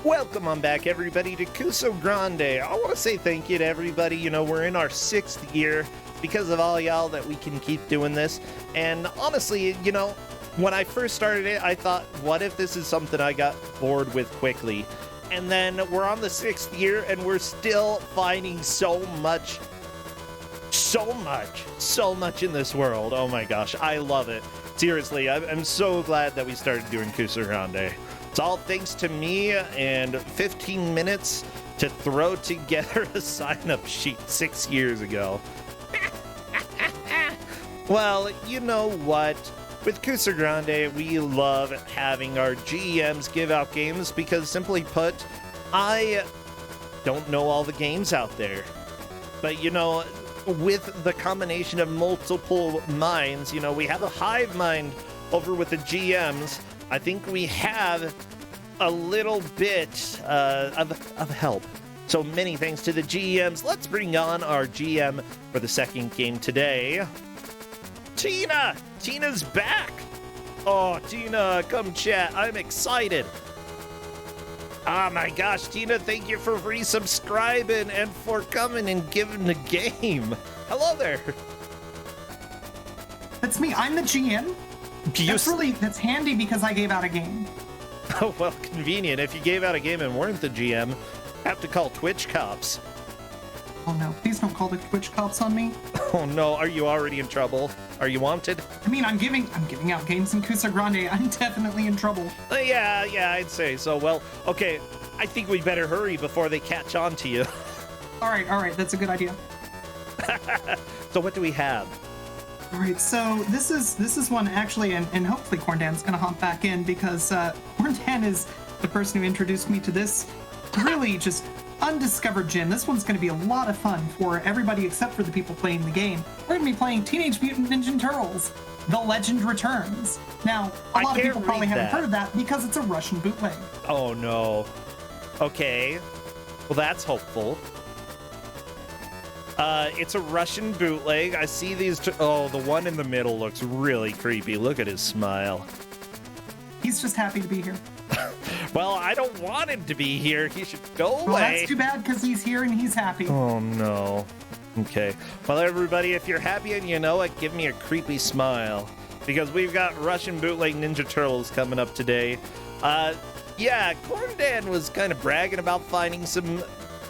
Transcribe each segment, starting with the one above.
Welcome on back, everybody, to Kuso6rande. I want to say thank you to everybody. You know, we're in our 6th year because of all y'all that we can keep doing this. And honestly, you know, when I first started it, I thought, what if this is something I got bored with quickly? And then we're on the 6th year and we're still finding so much in this world. Oh my gosh, I love it. Seriously, I'm so glad that we started doing Kuso6rande. It's all thanks to me and 15 minutes to throw together a sign-up sheet 6 years ago. Well, you know what? With Kuso6rande, we love having our GMs give out games because, simply put, I don't know all the games out there. But, you know, with the combination of multiple minds, you know, we have a hive mind over with the GMs. I think we have a little bit of help. So many thanks to the GMs. Let's bring on our GM for the second game today. Tina! Tina's back! Oh, Tina, come chat. I'm excited. Oh my gosh, Tina, thank you for resubscribing and for coming and giving the game. Hello there. That's me. I'm the GM. That's handy because I gave out a game. Oh, well, convenient. If you gave out a game and weren't the GM, have to call Twitch cops. Oh no, please don't call the Twitch cops on me. Oh no, are you already in trouble? Are you wanted? I mean, I'm giving out games in Kuso6rande. I'm definitely in trouble. Yeah, I'd say so. Well, okay, I think we better hurry before they catch on to you. All right, that's a good idea. So what do we have? All right, so this is one actually, and hopefully Corndan's gonna hop back in because Corndan is the person who introduced me to this really just undiscovered gem. This one's gonna be a lot of fun for everybody except for the people playing the game. We're gonna be playing Teenage Mutant Ninja Turtles: The Legend Returns. Now, a lot of people probably haven't heard of that because it's a Russian bootleg. Oh no. Okay. Well, that's hopeful. It's a Russian bootleg. I see these. Oh, the one in the middle looks really creepy. Look at his smile. He's just happy to be here. Well, I don't want him to be here. He should go away. Well, that's too bad because he's here and he's happy. Oh, no. Okay. Well, everybody, if you're happy and you know it, give me a creepy smile. Because we've got Russian bootleg Ninja Turtles coming up today. Yeah, Corndan was kind of bragging about finding some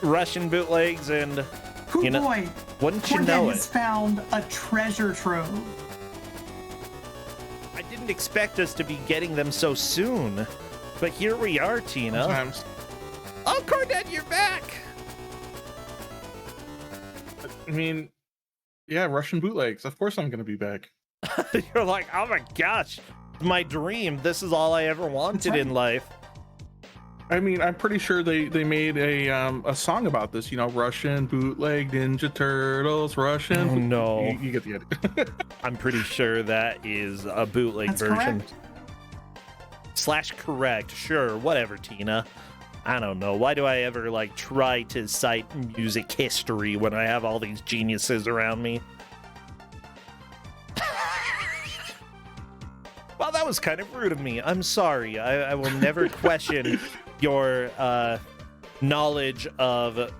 Russian bootlegs and... Good boy. Wouldn't you know it? Corndan has found a treasure trove. I didn't expect us to be getting them so soon. But here we are, Tina. Sometimes. Oh, Corndan, you're back! I mean, yeah, Russian bootlegs. Of course I'm going to be back. You're like, oh my gosh, my dream. This is all I ever wanted in life. I mean, I'm pretty sure they made a song about this, you know, Russian bootleg Ninja Turtles, Russian. Oh, no. You get the idea. I'm pretty sure that is a bootleg That's version. correct. / correct. Sure, whatever, Tina. I don't know. Why do I ever, like, try to cite music history when I have all these geniuses around me? Well, that was kind of rude of me. I'm sorry. I will never question your knowledge of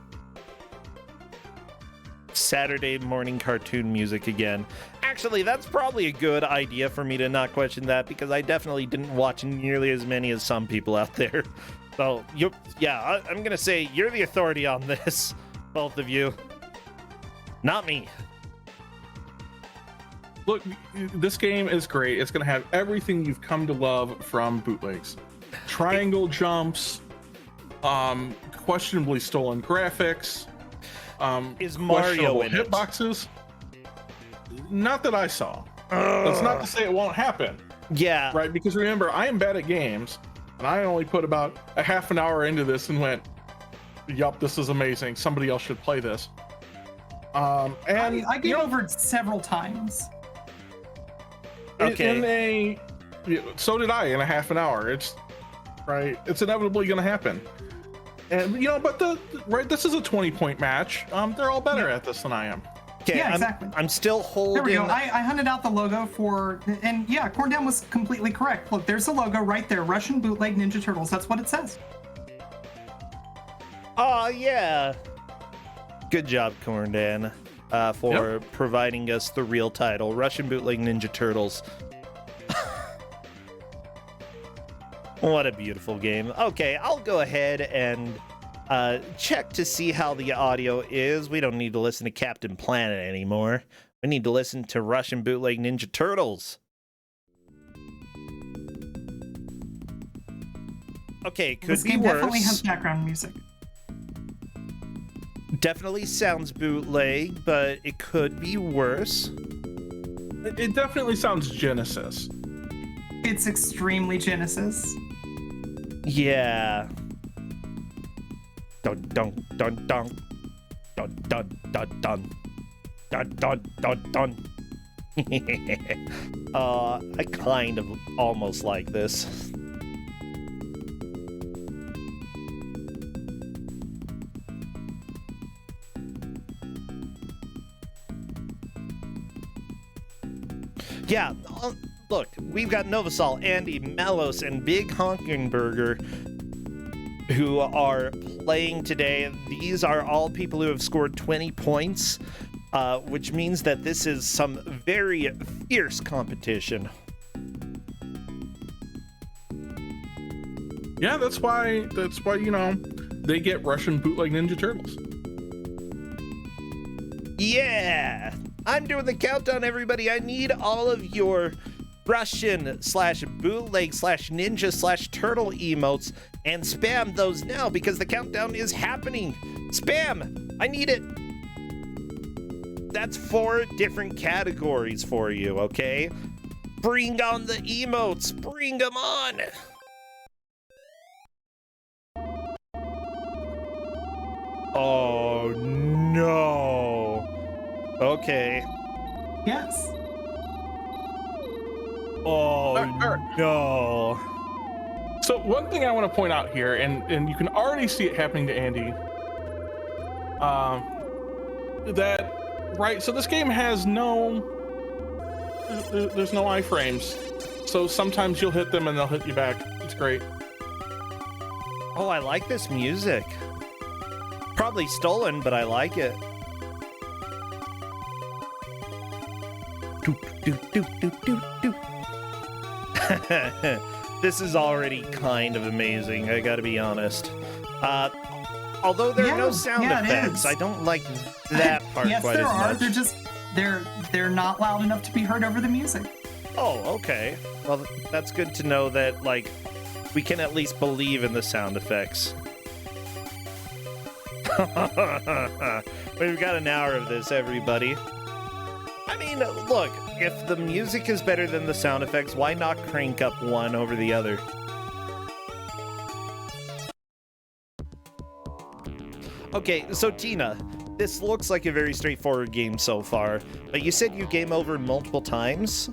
Saturday morning cartoon music again. Actually, that's probably a good idea for me to not question that because I definitely didn't watch nearly as many as some people out there. So, I'm going to say you're the authority on this, both of you. Not me. Look, this game is great. It's going to have everything you've come to love from bootlegs. Triangle jumps, questionably stolen graphics, Is Mario in it? hitboxes. Not that I saw. That's not to say it won't happen. Yeah. Right, because remember, I am bad at games, and I only put about a half an hour into this and went, yup, this is amazing. Somebody else should play this. And I get over it several times. Okay. So did I in a half an hour. It's inevitably going to happen. And but this is a 20-point match. They're all better at this than I am. Okay, Yeah, exactly. I'm still holding. There we go. I hunted out the logo for, and yeah, Corndan was completely correct. Look, there's the logo right there. Russian bootleg Ninja Turtles. That's what it says. Oh, yeah. Good job, Corndan, for providing us the real title, Russian Bootleg Ninja Turtles. What a beautiful game. Okay, I'll go ahead and check to see how the audio is. We don't need to listen to Captain Planet anymore. We need to listen to Russian Bootleg Ninja Turtles. Okay, could this be game worse. definitely has background music. Definitely sounds bootleg, but it could be worse. It definitely sounds Genesis. It's extremely Genesis. Yeah. Dun dun dun dun dun dun dun dun dun dun dun dun. I kind of almost like this. Yeah, look, we've got Novasol, Andy, Malos, and Big Honkenberger who are playing today. These are all people who have scored 20 points, which means that this is some very fierce competition. Yeah, that's why they get Russian Bootleg Ninja Turtles. Yeah! I'm doing the countdown, everybody. I need all of your Russian / bootleg / ninja / turtle emotes and spam those now because the countdown is happening. Spam! I need it. That's 4 different categories for you, okay? Bring on the emotes. Bring them on. Oh, no. Okay. Yes. Oh, no. So one thing I want to point out here, and you can already see it happening to Andy, so this game has there's no iframes. So sometimes you'll hit them and they'll hit you back. It's great. Oh, I like this music. Probably stolen, but I like it. This is already kind of amazing, I gotta be honest. Although there are no sound effects, I don't like that part yes, quite there as are. much. They're not loud enough to be heard over the music. Oh, okay. Well, that's good to know that, like, we can at least believe in the sound effects. We've got an hour of this, everybody. I mean, look, if the music is better than the sound effects, why not crank up one over the other? Okay, so Tina, this looks like a very straightforward game so far, but you said you game over multiple times?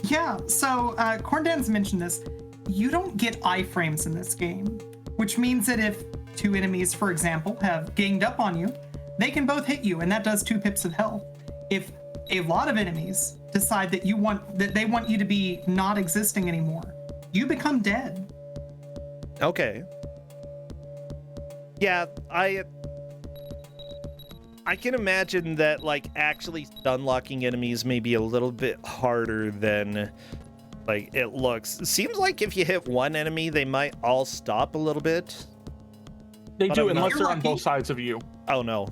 Yeah, so Corndan's mentioned this. You don't get iframes in this game, which means that if 2 enemies, for example, have ganged up on you, they can both hit you, and that does 2 pips of health. If a lot of enemies decide that they want you to be not existing anymore, you become dead. Okay. Yeah, I can imagine that, like, actually stun-locking enemies may be a little bit harder than, like, it looks. It seems like if you hit one enemy, they might all stop a little bit. They But do, I'm unless not- they're on both sides of you. Oh, no.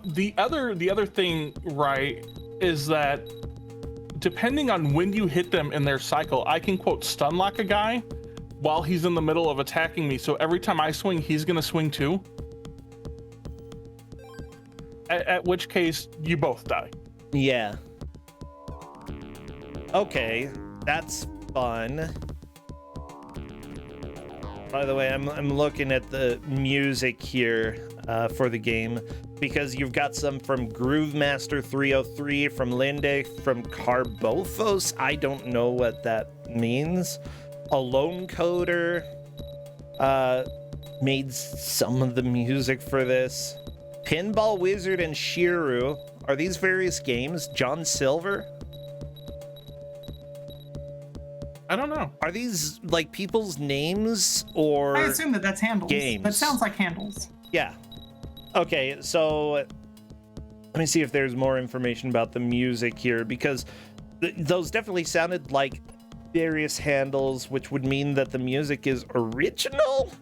The other thing, right, is that depending on when you hit them in their cycle, I can, quote, stun lock a guy while he's in the middle of attacking me. So every time I swing, he's going to swing too. At which case, you both die. Yeah. Okay, that's fun. By the way, I'm looking at the music here for the game because you've got some from Groove Master 303, from Linde, from Carbophos. I don't know what that means. Alone Coder made some of the music for this. Pinball Wizard and Shiru. Are these various games? John Silver? I don't know. Are these like people's names or? I assume that's handles. Games. That sounds like handles. Yeah. Okay, so let me see if there's more information about the music here, because those definitely sounded like various handles, which would mean that the music is original.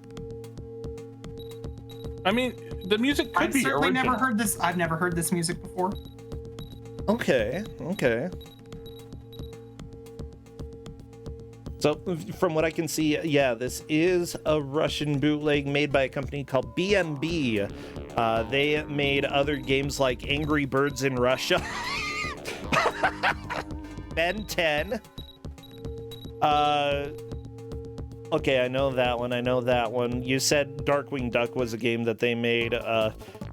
I mean, the music could be certainly original. never heard this. I've never heard this music before. Okay. So from what I can see, yeah, this is a Russian bootleg made by a company called BMB. They made other games like Angry Birds in Russia, Ben 10. Okay, I know that one. You said Darkwing Duck was a game that they made.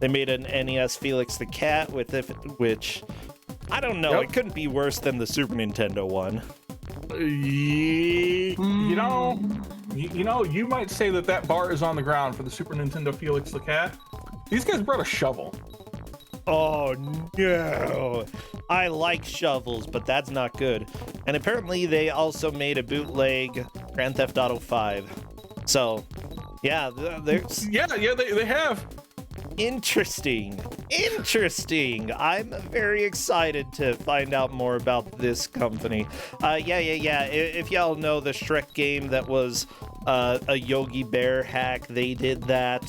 They made an NES Felix the Cat with it, which I don't know. Yep. It couldn't be worse than the Super Nintendo one. You know, you might say that bar is on the ground for the Super Nintendo Felix the Cat. These guys brought a shovel. Oh no! I like shovels, but that's not good. And apparently they also made a bootleg Grand Theft Auto 5. So, yeah, there's... Yeah, they have. Interesting. I'm very excited to find out more about this company. Yeah. If y'all know the Shrek game that was a Yogi Bear hack, they did that.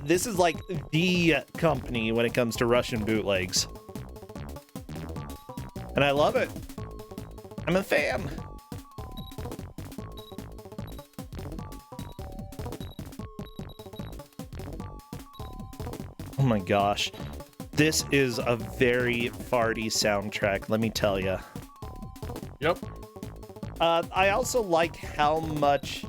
This is like the company when it comes to Russian bootlegs. And I love it. I'm a fan. Oh my gosh. This is a very farty soundtrack, let me tell you. Yep. I also like how much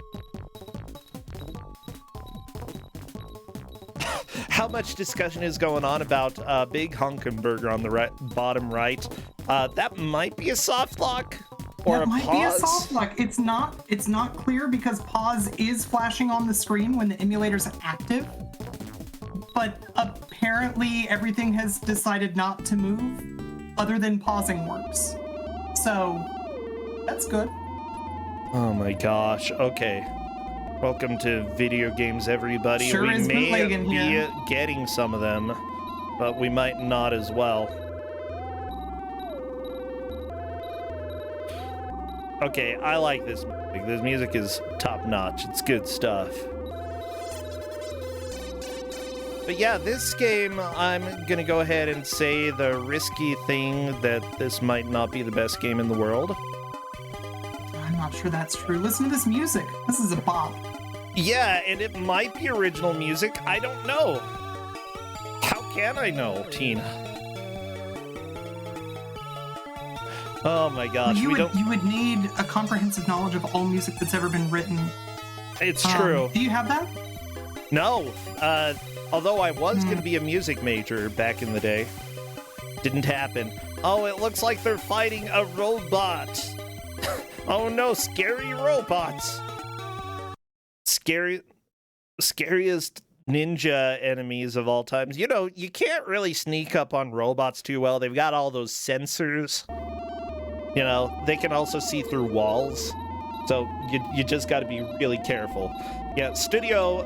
discussion is going on about Big Hunkenberger on the bottom right. That might be a soft lock or that a might pause. be a soft lock. It's not clear because pause is flashing on the screen when the emulator's active. But apparently everything has decided not to move other than pausing works. So that's good. Oh my gosh. Okay. Welcome to video games, everybody. Sure we is may bootlegging be here. getting some of them, but we might not as well. Okay, I like this music. This music is top notch. It's good stuff. But yeah, this game, I'm gonna go ahead and say the risky thing that this might not be the best game in the world. I'm not sure that's true. Listen to this music. This is a bop. Yeah, and it might be original music. I don't know. How can I know, Tina? Oh my gosh, You would need a comprehensive knowledge of all music that's ever been written. It's true. Do you have that? No. Although I was going to be a music major back in the day. Didn't happen. Oh, it looks like they're fighting a robot. Oh no, scary robots. Scariest ninja enemies of all times. You know, you can't really sneak up on robots too well. They've got all those sensors. You know, they can also see through walls. So you just got to be really careful. Yeah, Studio,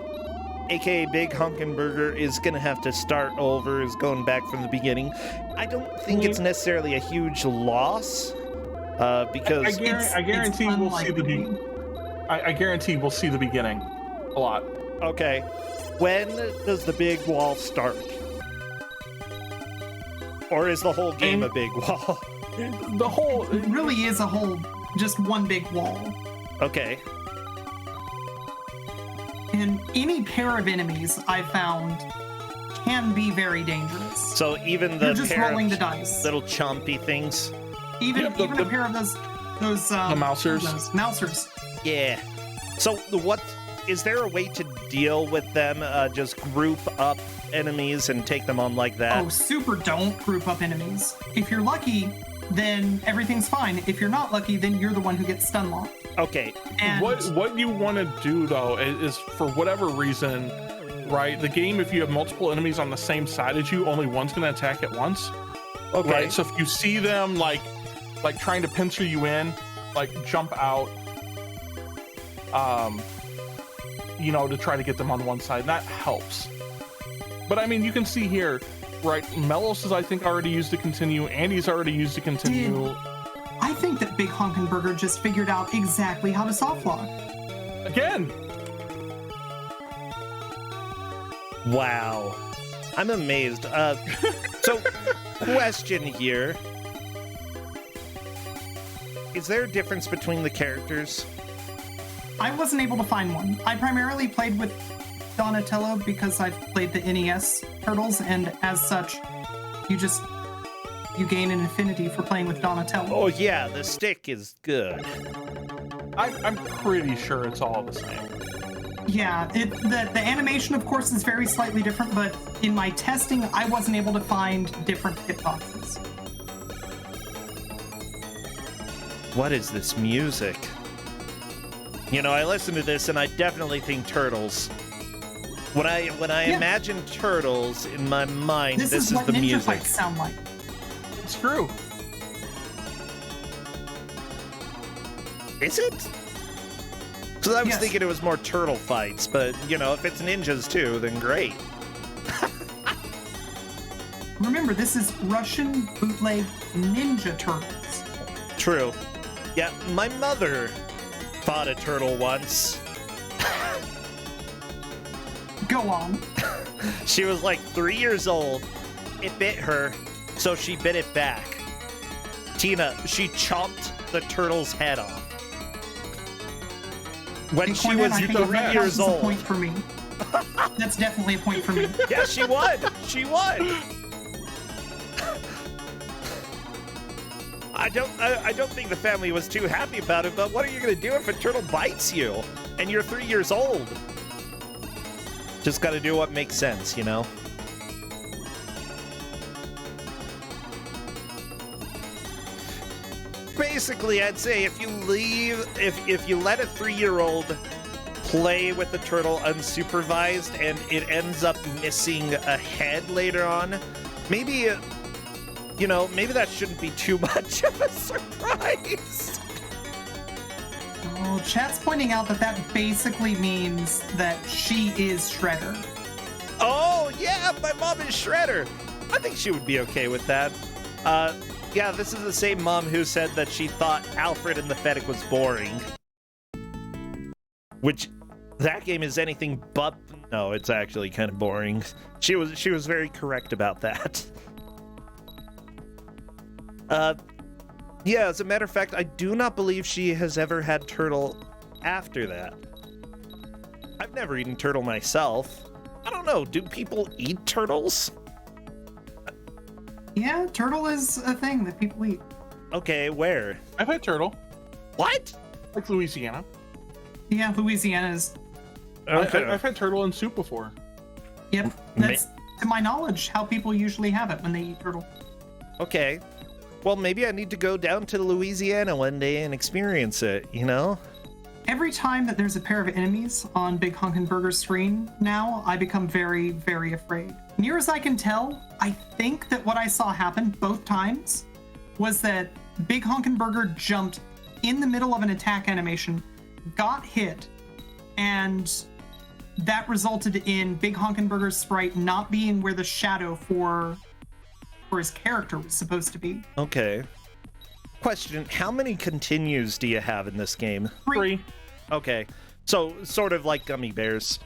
aka Big Hunkenberger, is going to have to start over, is going back from the beginning. I don't think it's necessarily a huge loss. Because I guarantee we'll see I guarantee we'll see the beginning a lot. Okay, when does the big wall start? Or is the whole game a big wall? It really is just one big wall. Okay. And any pair of enemies I found can be very dangerous. So even the You're just pair rolling of the dice. little chompy things. Even Yep, a pair of those the mousers. Mousers. Yeah. So what is there a way to deal with them? Just group up enemies and take them on like that? Oh, super don't group up enemies. If you're lucky, then everything's fine. If you're not lucky, then you're the one who gets stun locked. Okay. And What you want to do though is for whatever reason, right? The game, if you have multiple enemies on the same side as you, only one's going to attack at once. Okay. Right. So if you see them like trying to pincer you in, like jump out, you know, to try to get them on one side. That helps. But I mean, you can see here, right? Melos is, I think, already used to continue. Andy's already used to continue. I think that Big Honkin' Burger just figured out exactly how to soft lock. Again. Wow. I'm amazed. So, question here. Is there a difference between the characters? I wasn't able to find one. I primarily played with Donatello because I've played the NES Turtles, and as such, you gain an affinity for playing with Donatello. Oh yeah, the stick is good. I'm pretty sure it's all the same. Yeah, the animation, of course, is very slightly different, but in my testing, I wasn't able to find different hitboxes. What is this music? You know, I listen to this and I definitely think Turtles. When I imagine Turtles in my mind, this is what the ninja music. fights sound like. It's true. Is it? Because I was thinking it was more turtle fights, but, you know, if it's ninjas too, then great. Remember, this is Russian bootleg Ninja Turtles. True. Yeah, my mother fought a turtle once. Go on. She was like 3 years old. It bit her, so she bit it back. Tina, she chomped the turtle's head off. When she was 3 years old. That's a point for me. That's definitely a point for me. Yeah, she won. She won. I don't think the family was too happy about it, but what are you going to do if a turtle bites you and you're 3 years old? Just got to do what makes sense, you know? Basically, I'd say if you let a 3-year-old play with the turtle unsupervised and it ends up missing a head later on, maybe, you know, maybe that shouldn't be too much of a surprise. Oh, chat's pointing out that basically means that she is Shredder. Oh, yeah, my mom is Shredder. I think she would be okay with that. Yeah, this is the same mom who said that she thought Alfred and the Fennec was boring. Which, that game is anything but... No, it's actually kind of boring. She was very correct about that. Yeah, as a matter of fact, I do not believe she has ever had turtle after that. I've never eaten turtle myself. I don't know, do people eat turtles? Yeah, turtle is a thing that people eat. Okay, where? I've had turtle. What? Like Louisiana. Yeah, Louisiana's. Okay. I've had turtle in soup before. Yep, that's, to my knowledge, how people usually have it when they eat turtle. Okay. Well, maybe I need to go down to Louisiana one day and experience it, you know? Every time that there's a pair of enemies on Big Honkin' Burger's screen now, I become very, very afraid. Near as I can tell, I think that what I saw happen both times was that Big Honkin' Burger jumped in the middle of an attack animation, got hit, and that resulted in Big Honkin' Burger's sprite not being where the shadow for his character was supposed to be. Okay. Question, how many continues do you have in this game? 3. Okay. So, sort of like gummy bears.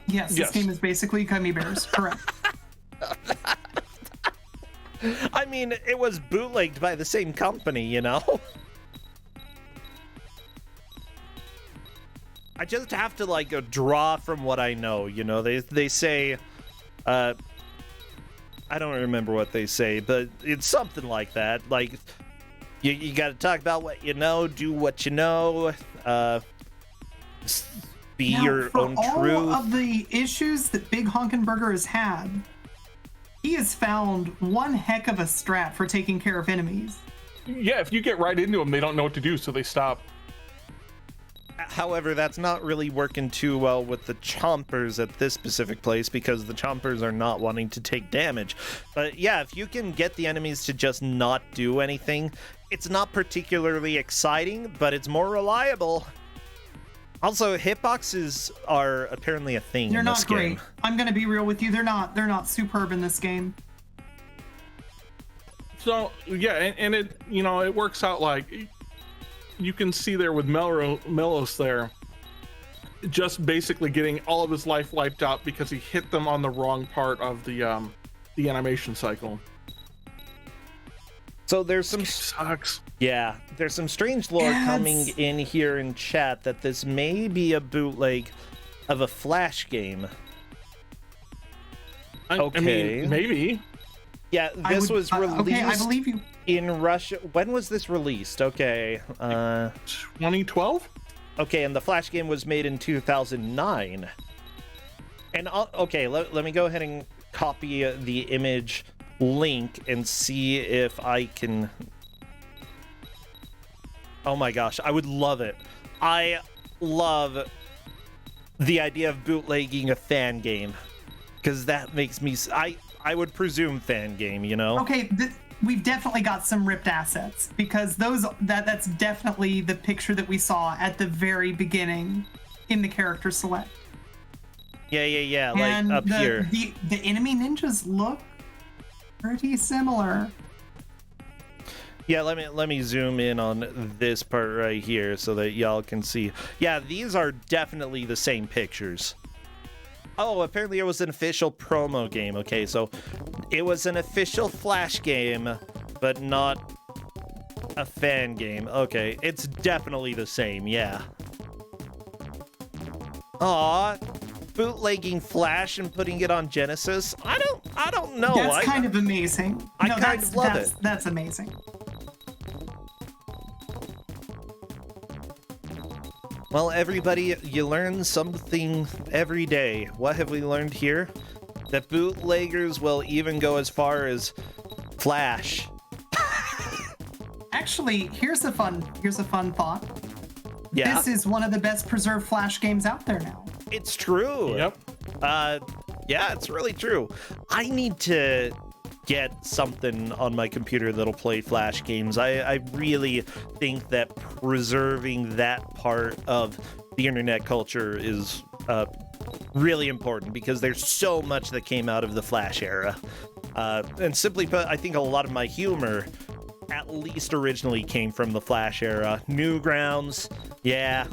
Yes, this game is basically gummy bears, correct. I mean, it was bootlegged by the same company, you know? I just have to, like, draw from what I know, you know? They say, I don't remember what they say, but it's something like that. Like, you got to talk about what you know, do what you know, be now, your own truth. For all of the issues that Big Honkin' Burger has had, he has found one heck of a strat for taking care of enemies. Yeah, if you get right into them, they don't know what to do, so they stop. However, that's not really working too well with the chompers at this specific place because the chompers are not wanting to take damage. But yeah, if you can get the enemies to just not do anything It's not particularly exciting, but it's more reliable. Also, hitboxes are apparently a thing They're in this not great. game. I'm gonna be real with you. They're not superb in this game. So yeah, and it, you know, it works out like you can see there with Melos there, just basically getting all of his life wiped out because he hit them on the wrong part of the animation cycle. So there's some Sucks. Yeah, there's some strange lore coming in here in chat that this may be a bootleg of a Flash game. I Okay. mean, maybe. Yeah, this was released Okay, I believe you. in Russia. When was this released? Okay. 2012? Okay, and the Flash game was made in 2009. And okay, let me go ahead and copy the image link and see if I can. Oh my gosh, I would love it. I love the idea of bootlegging a fan game, because that makes me. I would presume fan game, you know. Okay, we've definitely got some ripped assets, because that's definitely the picture that we saw at the very beginning in the character select. Yeah, And like up here. The enemy ninjas look pretty similar. Yeah, let me zoom in on this part right here so that y'all can see. Yeah, these are definitely the same pictures. Oh, apparently it was an official promo game. Okay, so it was an official Flash game, but not a fan game. Okay, it's definitely the same, yeah. Aw, bootlegging Flash and putting it on Genesis? I don't know. That's kind of amazing. I kind of love it. That's amazing. Well, everybody, you learn something every day. What have we learned here? That bootleggers will even go as far as Flash. Actually, here's a fun thought. Yeah, This is one of the best preserved Flash games out there now. it's true. Yep. Yeah, it's really true. I need to get something on my computer that'll play Flash games. I really think that preserving that part of the internet culture is really important, because there's so much that came out of the Flash era. And simply put, I think a lot of my humor, at least originally, came from the Flash era. Newgrounds, yeah.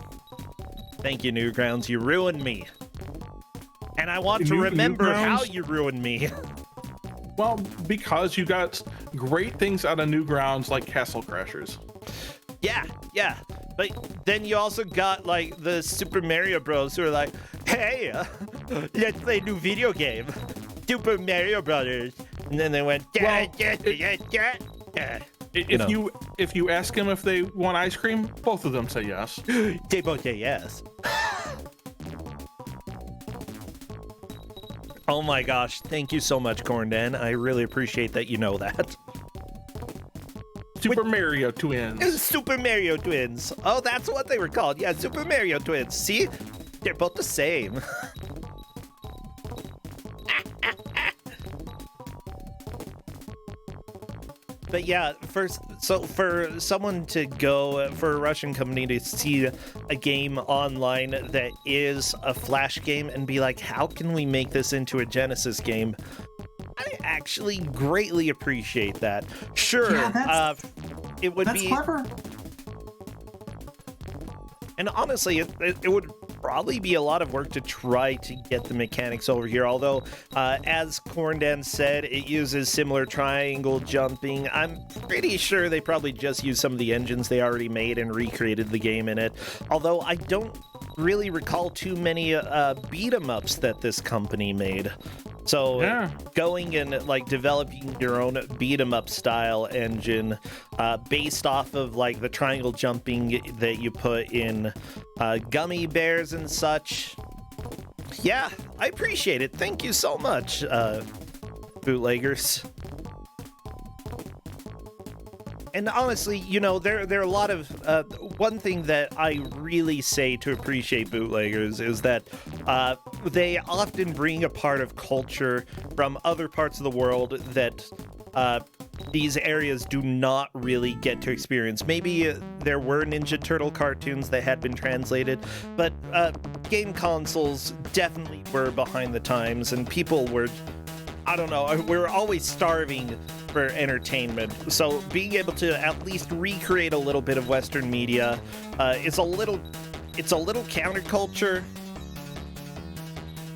Thank you, Newgrounds. You ruined me. And I want to remember how Newgrounds? you ruined me. Well, because you got great things out of Newgrounds like Castle Crashers. Yeah. But then you also got like the Super Mario Bros. Who are like, hey, let's play a new video game, Super Mario Brothers. And then they went, If you ask them if they want ice cream, both of them say yes. They both say yes. Oh my gosh, thank you so much, Corndan. I really appreciate that you know that. Super Mario Twins. Super Mario Twins. Oh, that's what they were called. Yeah, Super Mario Twins. See? They're both the same. But yeah, for someone to go, for a Russian company to see a game online that is a Flash game and be like, how can we make this into a Genesis game? I actually greatly appreciate that. Sure, Yeah, it would That's be clever. And honestly, it would probably be a lot of work to try to get the mechanics over here. Although, as Corndan said, it uses similar triangle jumping. I'm pretty sure they probably just used some of the engines they already made and recreated the game in it. Although I don't really recall too many beat-em-ups that this company made. So Yeah. going and like developing your own beat 'em up style engine based off of like the triangle jumping that you put in Gummy Bears and such. Yeah, I appreciate it. Thank you so much, bootleggers. And honestly, you know, there are a lot of one thing that I really say to appreciate bootleggers is that they often bring a part of culture from other parts of the world that these areas do not really get to experience. Maybe there were Ninja Turtle cartoons that had been translated, but game consoles definitely were behind the times, and people were, I don't know, we were always starving for entertainment. So being able to at least recreate a little bit of Western media is a little counterculture,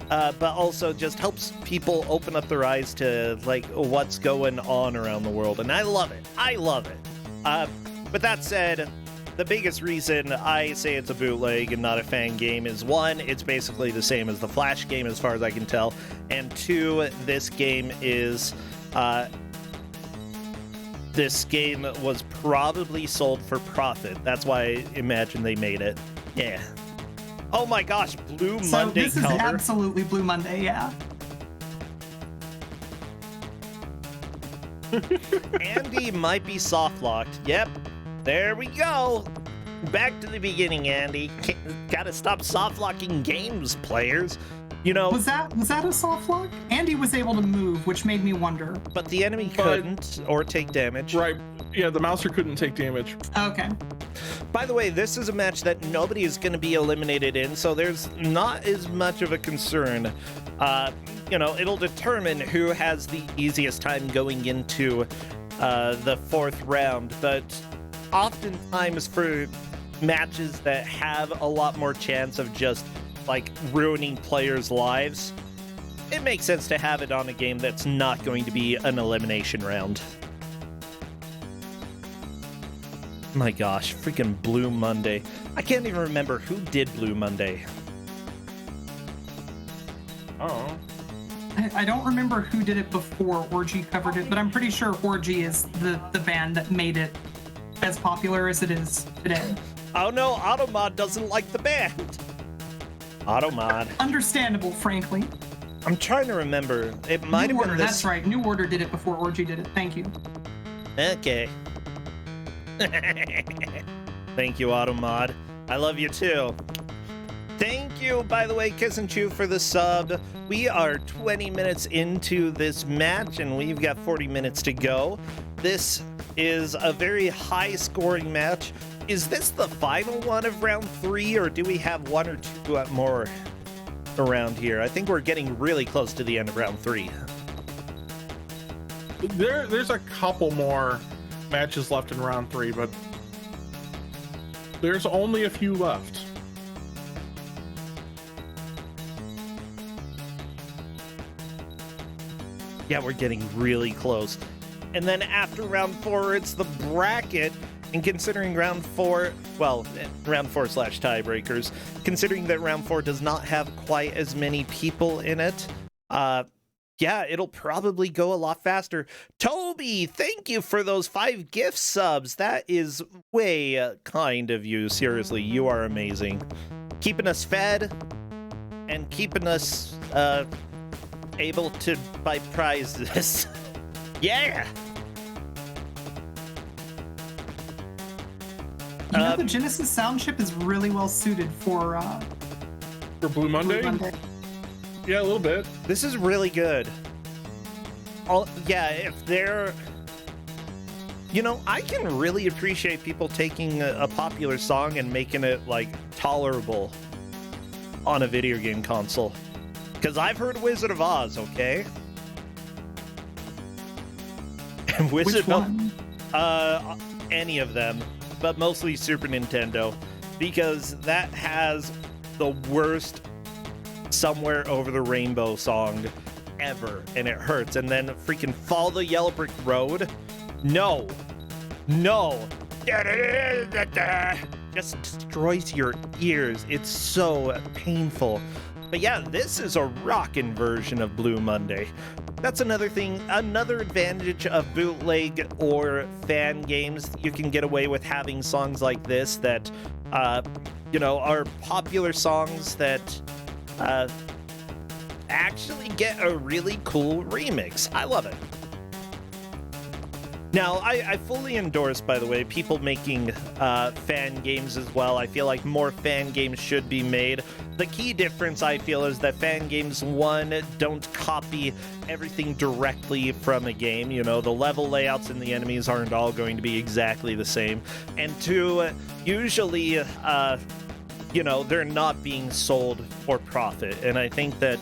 but also just helps people open up their eyes to like what's going on around the world, and I love it. But that said, the biggest reason I say it's a bootleg and not a fan game is, one, it's basically the same as the Flash game as far as I can tell, and two, this game was probably sold for profit. That's why I imagine they made it. Yeah. Oh my gosh, Blue So Monday this is cover. absolutely Blue Monday, yeah. Andy might be soft locked. Yep. There we go. Back to the beginning, Andy. Gotta stop soft locking games, players. You know, Was that a soft lock? Andy was able to move, which made me wonder. but the enemy couldn't or take damage. Right. Yeah, the mouser couldn't take damage. Okay. By the way, this is a match that nobody is going to be eliminated in, so there's not as much of a concern. It'll determine who has the easiest time going into the fourth round, but oftentimes for matches that have a lot more chance of just like ruining players' lives, it makes sense to have it on a game that's not going to be an elimination round. My gosh, freaking Blue Monday. I can't even remember who did Blue Monday. Oh. I don't remember who did it before Orgy covered it, but I'm pretty sure Orgy is the band that made it as popular as it is today. Oh no, Automod doesn't like the band. Automod. Understandable, frankly. I'm trying to remember. It might New have Order, been this. that's right. New Order did it before Orgy did it. Thank you. Okay. Thank you, Automod. I love you too. Thank you, by the way, Kiss and Chew, for the sub. We are 20 minutes into this match, and we've got 40 minutes to go. This is a very high-scoring match. Is this the final one of round 3, or do we have one or two more around here? I think we're getting really close to the end of round 3. There's a couple more matches left in round 3, but there's only a few left. Yeah, we're getting really close. And then after round 4, it's the bracket. And considering round 4, well, round 4 / tiebreakers, considering that round 4 does not have quite as many people in it, yeah, it'll probably go a lot faster. Toby, thank you for those 5 gift subs. That is way kind of you. Seriously, you are amazing. Keeping us fed and keeping us able to buy prizes. Yeah! You know, the Genesis sound chip is really well suited for Blue Monday? Blue Monday. Yeah, a little bit. This is really good. Yeah, if they're... You know, I can really appreciate people taking a popular song and making it, like, tolerable on a video game console. Because I've heard Wizard of Oz, okay? And Which one? Any of them, but mostly Super Nintendo, because that has the worst Somewhere Over the Rainbow song ever, and it hurts. And then freaking Follow the Yellow Brick Road. No. Just destroys your ears. It's so painful. But yeah, this is a rockin' version of Blue Monday. That's another thing, another advantage of bootleg or fan games. You can get away with having songs like this that, are popular songs that actually get a really cool remix. I love it. Now, I fully endorse, by the way, people making fan games as well. I feel like more fan games should be made. The key difference, I feel, is that fan games, one, don't copy everything directly from a game. You know, the level layouts and the enemies aren't all going to be exactly the same. And two, usually, you know, they're not being sold for profit. And I think that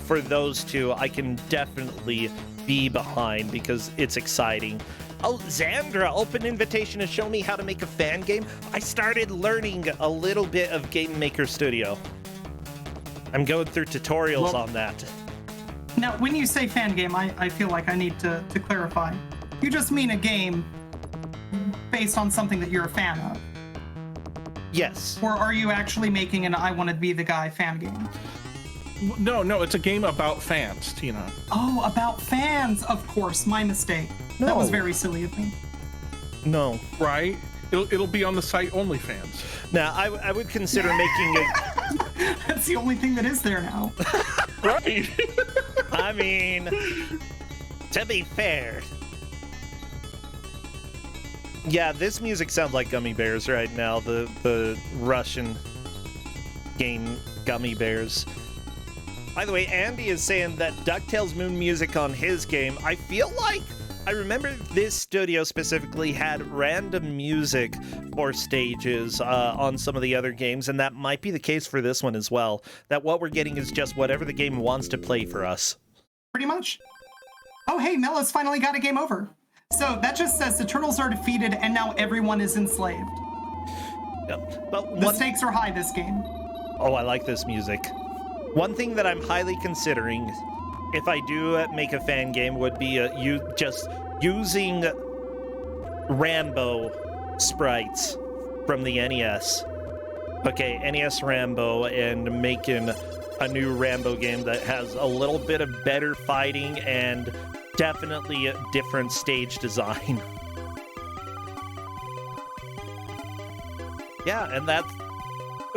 for those two, I can definitely be behind because it's exciting. Oh, Xandra, open invitation to show me how to make a fan game. I started learning a little bit of Game Maker Studio. I'm going through tutorials on that. Now, when you say fan game, I feel like I need to clarify. You just mean a game based on something that you're a fan of? Yes. Or are you actually making an I Want to Be the Guy fan game? No, it's a game about fans, Tina. Oh, about fans, of course. My mistake. No. That was very silly of me. No. Right? It'll be on the site OnlyFans. Now, I would consider making it... That's the only thing that is there now. Right. I mean, to be fair. Yeah, this music sounds like Gummy Bears right now. The Russian game Gummy Bears. By the way, Andy is saying that DuckTales Moon music on his game. I feel like I remember this studio specifically had random music for stages on some of the other games, and that might be the case for this one as well. That what we're getting is just whatever the game wants to play for us. Pretty much. Oh, hey, Mella's finally got a game over. So that just says the turtles are defeated and now everyone is enslaved. Yep. But The stakes are high this game. Oh, I like this music. One thing that I'm highly considering, if I do make a fan game, would be just using Rambo sprites from the NES. Okay, NES Rambo, and making a new Rambo game that has a little bit of better fighting and definitely a different stage design. Yeah, and that's...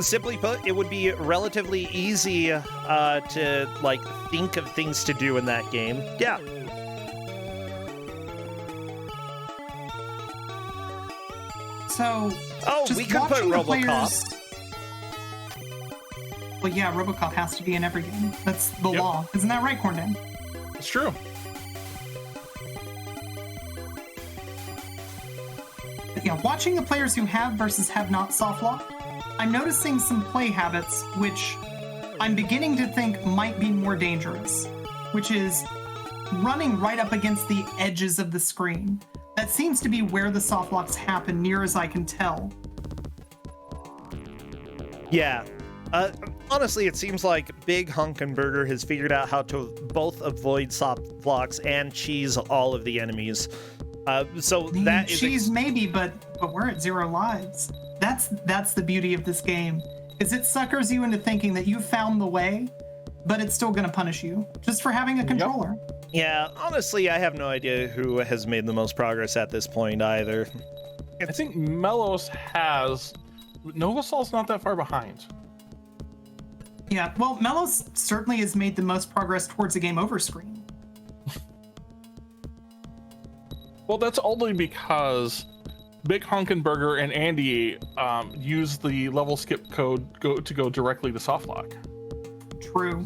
Simply put, it would be relatively easy to, like, think of things to do in that game. Yeah. So, Oh, just we could put watching the RoboCop. players... Well, yeah, RoboCop has to be in every game. That's the law. Isn't that right, Corndan? It's true. Yeah, watching the players who have versus have not soft lock, I'm noticing some play habits which I'm beginning to think might be more dangerous, which is running right up against the edges of the screen. That seems to be where the soft locks happen, near as I can tell. Yeah. Honestly, it seems like Big Hunkenberger has figured out how to both avoid soft locks and cheese all of the enemies. So that is... Cheese maybe, but we're at 0 lives. That's the beauty of this game, is it suckers you into thinking that you found the way, but it's still going to punish you just for having a controller. Yeah, honestly, I have no idea who has made the most progress at this point either. I think Melos has... Novosol's not that far behind. Yeah, well, Melos certainly has made the most progress towards a game over screen. Well, that's only because Big Hunkenberger and Andy use the level skip code to go directly to softlock. True.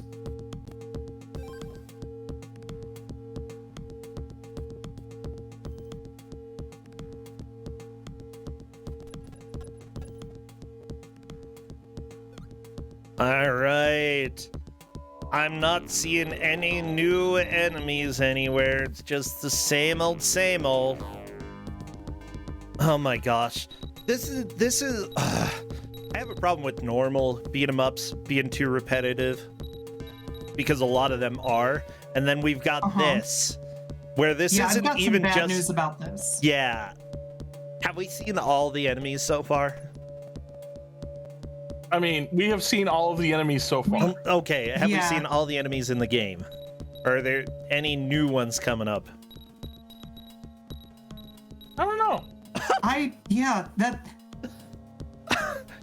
All right. I'm not seeing any new enemies anywhere. It's just the same old, same old. Oh my gosh. This is I have a problem with normal beat 'em ups being too repetitive, because a lot of them are. And then we've got this, where this I've isn't got even some bad just news about this. Yeah. Have we seen all the enemies so far? I mean, we have seen all of the enemies so far. Okay, have we Yeah. seen all the enemies in the game? Or are there any new ones coming up? I don't know. That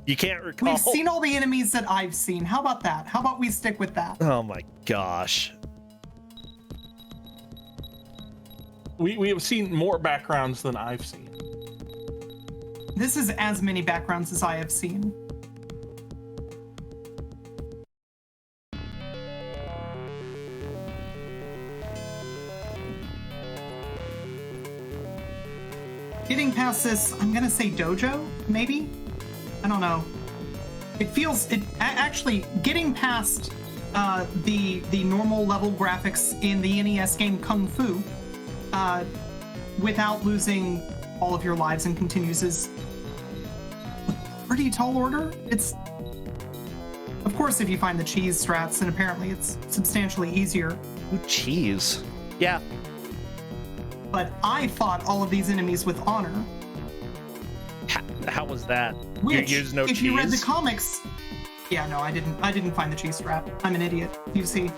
You can't recall. we've seen all the enemies that I've seen. How about that? How about we stick with that? Oh my gosh. We have seen more backgrounds than I've seen. This is as many backgrounds as I have seen. Getting past this, I'm gonna say dojo, maybe? I don't know. It feels, actually, getting past the normal level graphics in the NES game Kung Fu without losing all of your lives and continues is a pretty tall order. It's, of course, if you find the cheese strats, and apparently it's substantially easier. Ooh, cheese. Yeah. But I fought all of these enemies with honor. How was that? Which, you use no if cheese? you read the comics, yeah, no, I didn't find the cheese strap. I'm an idiot. You see.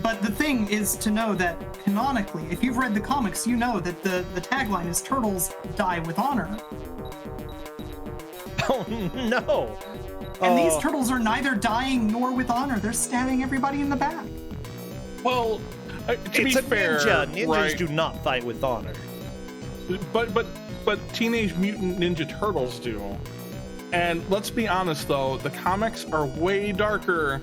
But the thing is to know that canonically, if you've read the comics, you know that the tagline is "Turtles die with honor." Oh no! And these turtles are neither dying nor with honor. They're stabbing everybody in the back. Well, to It's be a fair, ninja. Ninjas right? do not fight with honor. But Teenage Mutant Ninja Turtles do. And let's be honest, though, the comics are way darker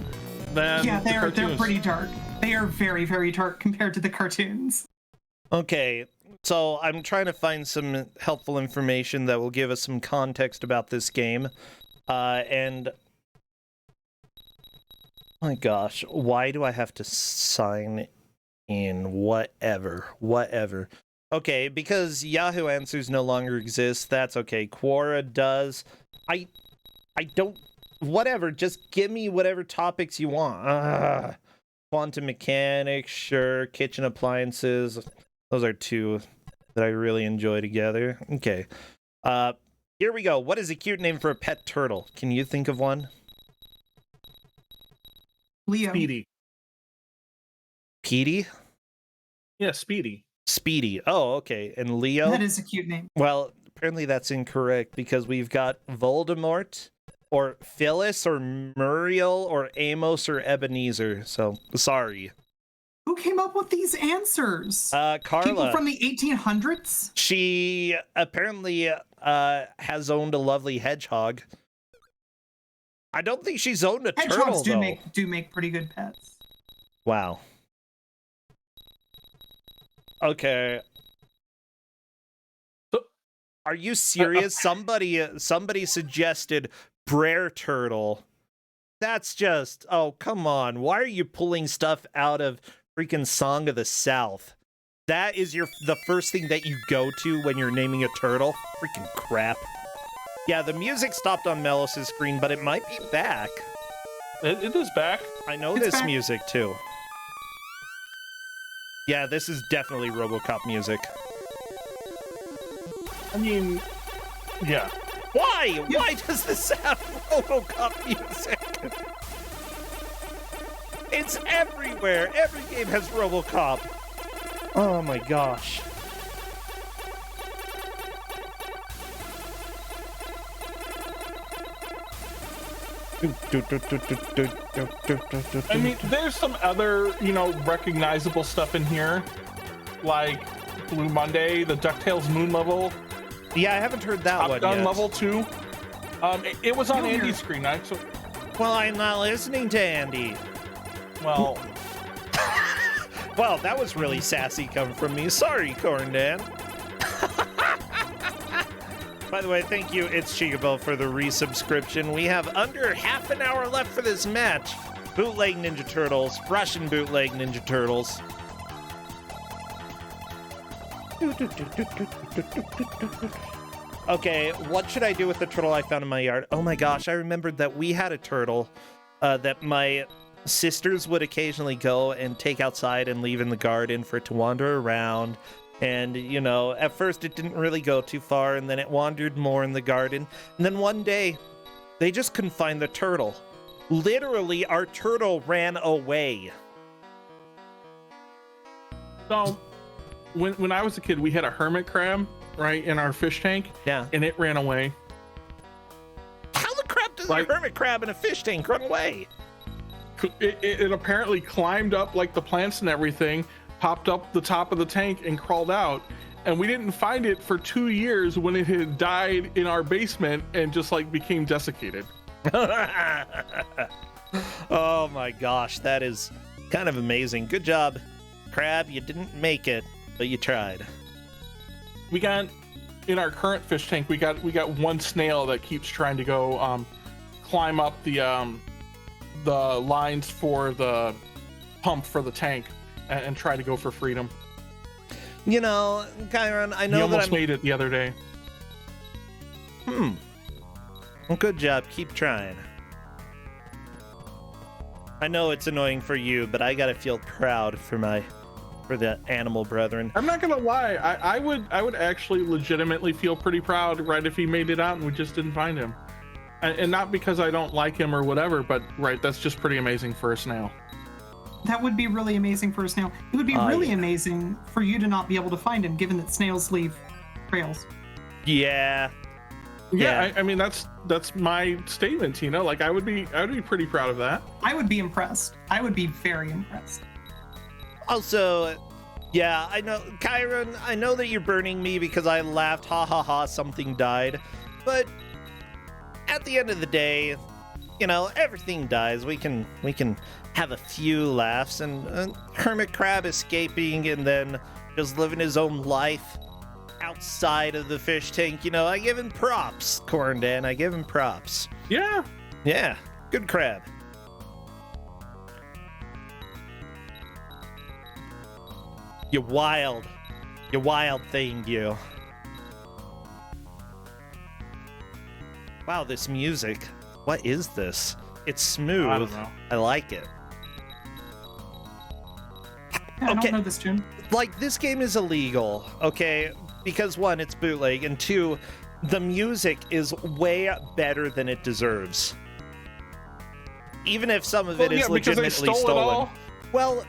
than Yeah, the cartoons. they're pretty dark. They are very, very dark compared to the cartoons. Okay, so I'm trying to find some helpful information that will give us some context about this game. And my gosh, why do I have to sign in? Whatever. Okay, because Yahoo Answers no longer exists, that's okay. Quora does. I don't... Whatever, just give me whatever topics you want. Quantum mechanics, sure. Kitchen appliances. Those are two that I really enjoy together. Okay. Here we go. What is a cute name for a pet turtle? Can you think of one? Leo. Speedy. Petey? Yeah, Speedy. Speedy. Oh, okay. And Leo? That is a cute name. Well, apparently that's incorrect because we've got Voldemort, or Phyllis, or Muriel, or Amos, or Ebenezer. So, sorry. Who came up with these answers? People Carla. from the 1800s? She apparently has owned a lovely hedgehog. I don't think she's owned a turtle, Hedgehogs though. do make pretty good pets. Wow. Okay. Are you serious? Somebody suggested Brer Turtle. That's just, oh, come on. Why are you pulling stuff out of freaking Song of the South? That is the first thing that you go to when you're naming a turtle? Freaking crap. Yeah, the music stopped on Melis's screen, but it might be back. It is back. I know It's this back. music, too. Yeah, this is definitely RoboCop music. I mean, yeah. Why? Why does this have RoboCop music? It's everywhere. Every game has RoboCop. Oh my gosh. I mean, there's some other, recognizable stuff in here, like Blue Monday, the DuckTales Moon level, Yeah, I haven't heard that Top one Gun yet. level 2. It was on You'll hear- Andy's screen, actually. Well, I'm not listening to Andy. Well, Well, that was really sassy coming from me. Sorry, Corndan. By the way, thank you, It's Chigabel, for the resubscription. We have under half an hour left for this match. Bootleg Ninja Turtles, Russian bootleg Ninja Turtles. Okay, what should I do with the turtle I found in my yard? Oh my gosh, I remembered that we had a turtle that my sisters would occasionally go and take outside and leave in the garden for it to wander around. And, at first it didn't really go too far, and then it wandered more in the garden. And then one day, they just couldn't find the turtle. Literally, our turtle ran away. so when I was a kid, we had a hermit crab, right, in our fish tank, Yeah. and it ran away. How the crap does Like- a hermit crab in a fish tank run away? It apparently climbed up like the plants and everything, popped up the top of the tank and crawled out. And we didn't find it for 2 years when it had died in our basement and just like became desiccated. Oh my gosh, that is kind of amazing. Good job, Crab. You didn't make it, but you tried. We got in our current fish tank. We got one snail that keeps trying to go climb up the lines for the pump for the tank and try to go for freedom. You know, Chiron, I know he almost that made it the other day. Well, good job. Keep trying. I know it's annoying for you, but I gotta feel proud for the animal brethren. I'm not gonna lie. I would actually legitimately feel pretty proud, right, if he made it out and we just didn't find him, and not because I don't like him or whatever, but right, that's just pretty amazing for a snail. That would be really amazing for a snail. It would be really amazing for you to not be able to find him, given that snails leave trails. Yeah. I mean, that's my statement, you know, like I would be pretty proud of that. I would be impressed. I would be very impressed. Also, yeah, I know, Chiron, I know that you're burning me because I laughed, ha ha ha, something died. But at the end of the day, you know, everything dies. We can have a few laughs, and Hermit Crab escaping and then just living his own life outside of the fish tank. You know, I give him props, Corndan. I give him props. Yeah. Yeah, good crab. You wild thing, you. Wow, this music. What is this? It's smooth. I don't know. I like it. I don't know this tune. Like, this game is illegal, okay? Because one, it's bootleg, and two, the music is way better than it deserves. Even if some of it is legitimately stolen. Well,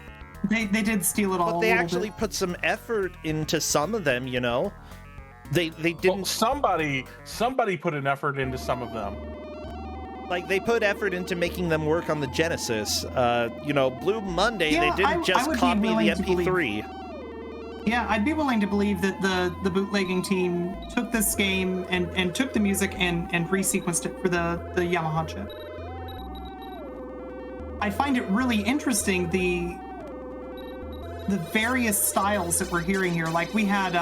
they did steal it all. But they actually put some effort into some of them, you know? They didn't. Well, somebody put an effort into some of them. Like, they put effort into making them work on the Genesis. You know, Blue Monday, they didn't just copy the MP3. Yeah, I'd be willing to believe that the bootlegging team took this game and took the music and resequenced it for the Yamaha chip. I find it really interesting the various styles that we're hearing here. Like we had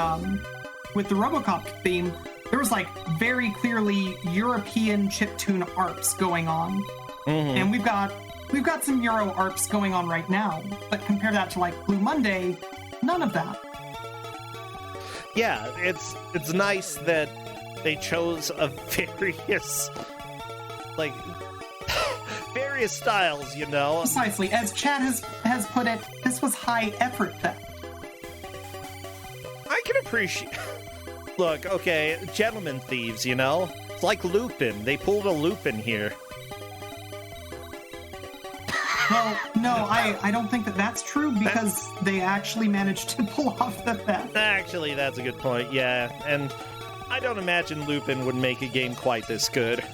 with the RoboCop theme, there was like very clearly European chiptune ARPs going on, and we've got some Euro ARPs going on right now. But compare that to like Blue Monday, none of that. Yeah, it's nice that they chose a various various styles, you know. Precisely, as Chad has put it, this was high effort theft. I can appreciate. Look, okay, gentlemen thieves, you know? It's like Lupin. They pulled a Lupin here. Well, no, I don't think that's true because they actually managed to pull off the theft. Actually, that's a good point, yeah. And I don't imagine Lupin would make a game quite this good.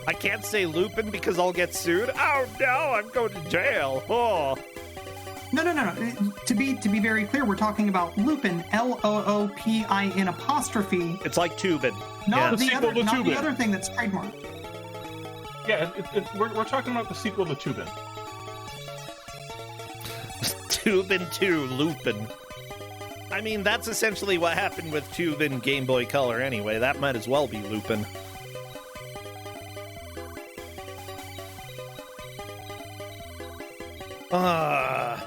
I can't say Lupin because I'll get sued. Oh no, I'm going to jail. Oh. No. To be very clear, we're talking about Lupin, Loopin apostrophe. It's like Tubin. Not the other thing that's trademarked. Yeah, we're talking about the sequel to Tubin. Tubin 2, Lupin. I mean, that's essentially what happened with Tubin Game Boy Color anyway. That might as well be Lupin.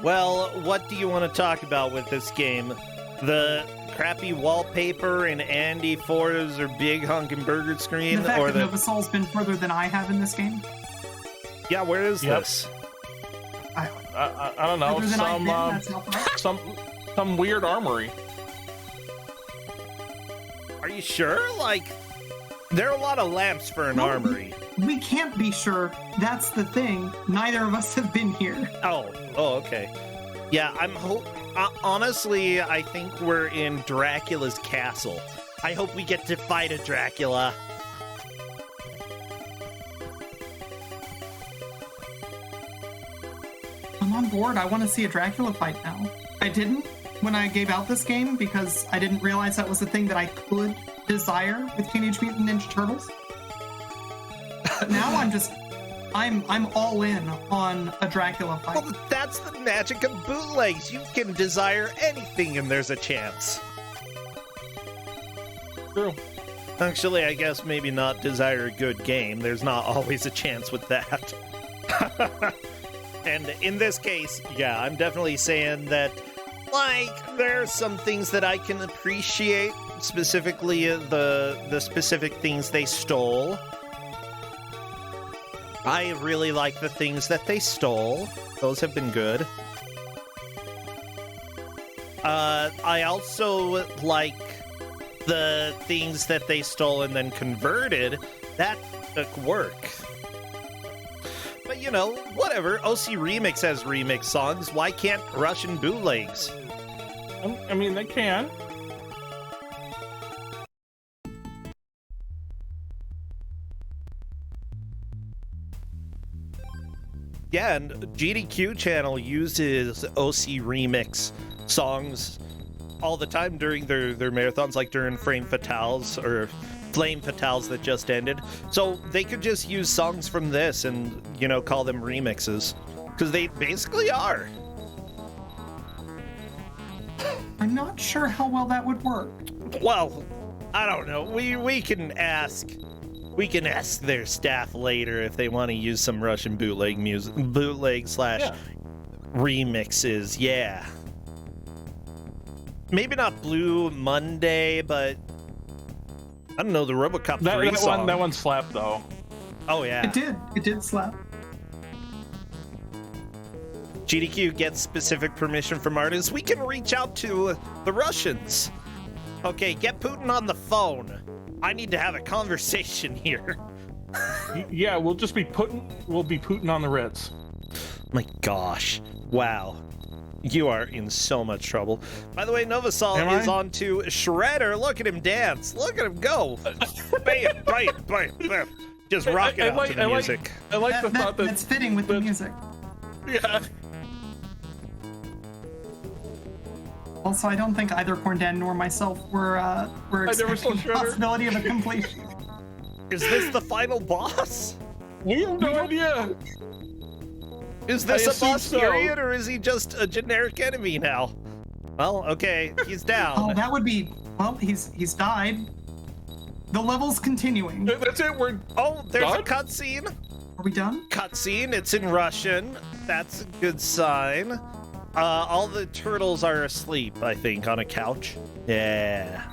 Well, what do you want to talk about with this game? The crappy wallpaper and Andy Forda's or big hunkin' burger screen? The fact or that Novasol's been further than I have in this game? Yeah, where is this? I don't know, some weird armory. Are you sure? Like, there are a lot of lamps for an armory. We can't be sure. That's the thing. Neither of us have been here. Oh, okay. Yeah, honestly, I think we're in Dracula's castle. I hope we get to fight a Dracula. I'm on board. I want to see a Dracula fight now. I didn't when I gave out this game because I didn't realize that was a thing that I could desire with Teenage Mutant Ninja Turtles. But now I'm all in on a Dracula fight. Well, that's the magic of bootlegs. You can desire anything and there's a chance. True. Actually, I guess maybe not desire a good game. There's not always a chance with that. And in this case, yeah, I'm definitely saying that, like, there's some things that I can appreciate, specifically the specific things they stole. I really like the things that they stole. Those have been good. I also like the things that they stole and then converted. That took work. But you know, whatever. OC Remix has remix songs. Why can't Russian bootlegs? I mean, they can. Yeah, and GDQ channel uses OC Remix songs all the time during their marathons, like during Flame Fatales that just ended. So they could just use songs from this and, you know, call them remixes. Because they basically are. I'm not sure how well that would work. Well, I don't know. We can ask their staff later if they want to use some Russian bootleg music, bootleg / remixes. Yeah. Maybe not Blue Monday, but I don't know, the RoboCop 3 song. That one slapped though. Oh yeah. It did slap. GDQ gets specific permission from artists. We can reach out to the Russians. Okay, get Putin on the phone. I need to have a conversation here. Yeah, we'll be Putin on the Ritz. My gosh. Wow. You are in so much trouble. By the way, Novasol is on to Shredder. Look at him dance. Look at him go. Bam, bam, bam, bam. Just rock it out to the music. I like the thought that's fitting with the music. Yeah. Also, I don't think either Corndan nor myself were expecting the possibility of a completion. Is this the final boss? We have no idea. Is this a boss period, or is he just a generic enemy now? Well, okay, he's down. Oh, that would be... Well, he's died. The level's continuing. That's it, there's a cutscene. Are we done? Cutscene, it's in Russian. That's a good sign. All the turtles are asleep, I think, on a couch. Yeah.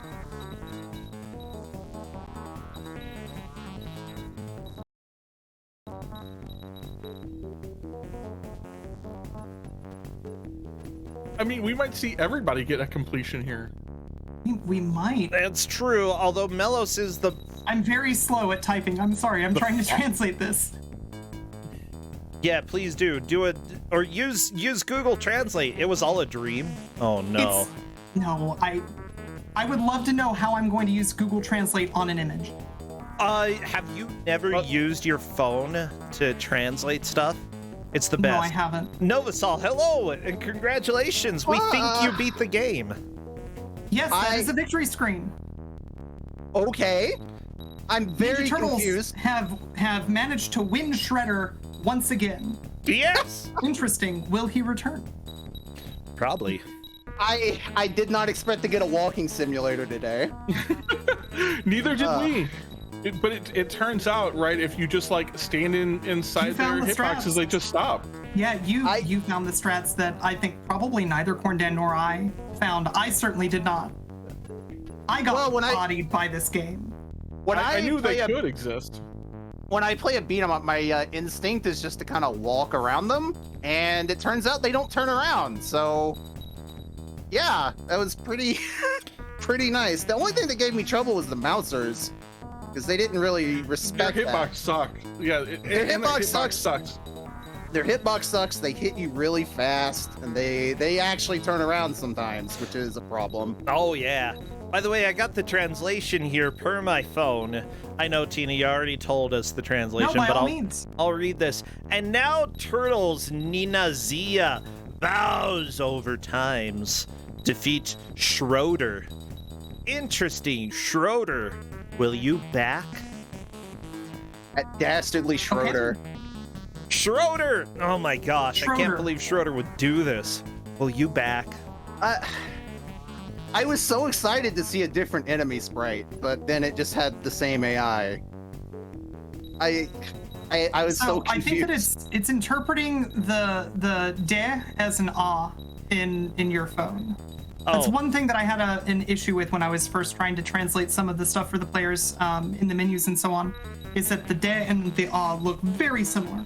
I mean, we might see everybody get a completion here. We might. That's true, although Melos is the... I'm very slow at typing. I'm sorry. I'm trying to translate this. Yeah, please do. Do it, or use Google Translate. It was all a dream. Oh, no. No, I would love to know how I'm going to use Google Translate on an image. Have you never used your phone to translate stuff? It's the best. No, I haven't. Novasol, hello, and congratulations. We think you beat the game. Yes, that is a victory screen. Okay. I'm very Ninja confused. Turtles have managed to win Shredder once again. Yes. Interesting. Will he return? Probably. I did not expect to get a walking simulator today. Neither did we. But it turns out, right, if you just like stand inside their hitboxes, they just stop. Yeah, you found the strats that I think probably neither Corndan nor I found. I certainly did not. I got bodied by this game. I knew they could exist. When I play a beat 'em up, my instinct is just to kind of walk around them, and it turns out they don't turn around. So, yeah, that was pretty nice. The only thing that gave me trouble was the Mousers, because they didn't really respect Their hitbox sucked. Yeah, their hitbox sucks. their hitbox sucks. They hit you really fast, and they actually turn around sometimes, which is a problem. Oh, yeah. By the way, I got the translation here per my phone. I know, Tina, you already told us the translation, No, by but all means. I'll read this. And now Turtles Ninazia vows over times defeat Schroeder. Interesting. Schroeder, will you back? That dastardly Schroeder. Schroeder! Oh my gosh, I can't Schroeder. believe Schroeder would do this. Will you back? I was so excited to see a different enemy sprite, but then it just had the same AI. I was so I confused. think that it's interpreting the de as an ah in your phone. That's Oh. one thing that I had an issue with when I was first trying to translate some of the stuff for the players in the menus and so on, is that the de and the ah look very similar.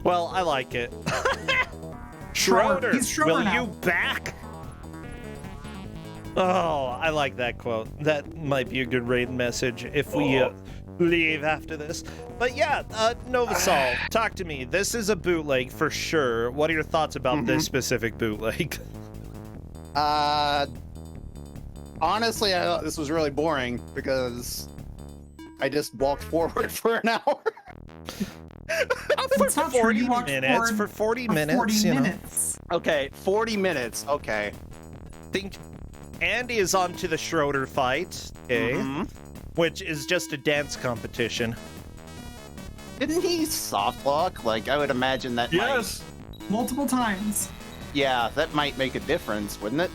Well, I like it. Schroeder. He's Schroeder will now. you back? Oh, I like that quote. That might be a good raid message if we leave after this. But yeah, Novasol, talk to me. This is a bootleg for sure. What are your thoughts about this specific bootleg? Honestly, I thought this was really boring because I just walked forward for an hour. For It's not true, 40 you walked minutes. forward For 40 for minutes. 40 you know. minutes. Okay, 40 minutes. Okay. Think Andy is on to the Schroeder fight, okay? Mhm. Which is just a dance competition. Didn't he soft lock? Like, I would imagine that Yes. Multiple times. yeah, that might make a difference, wouldn't it?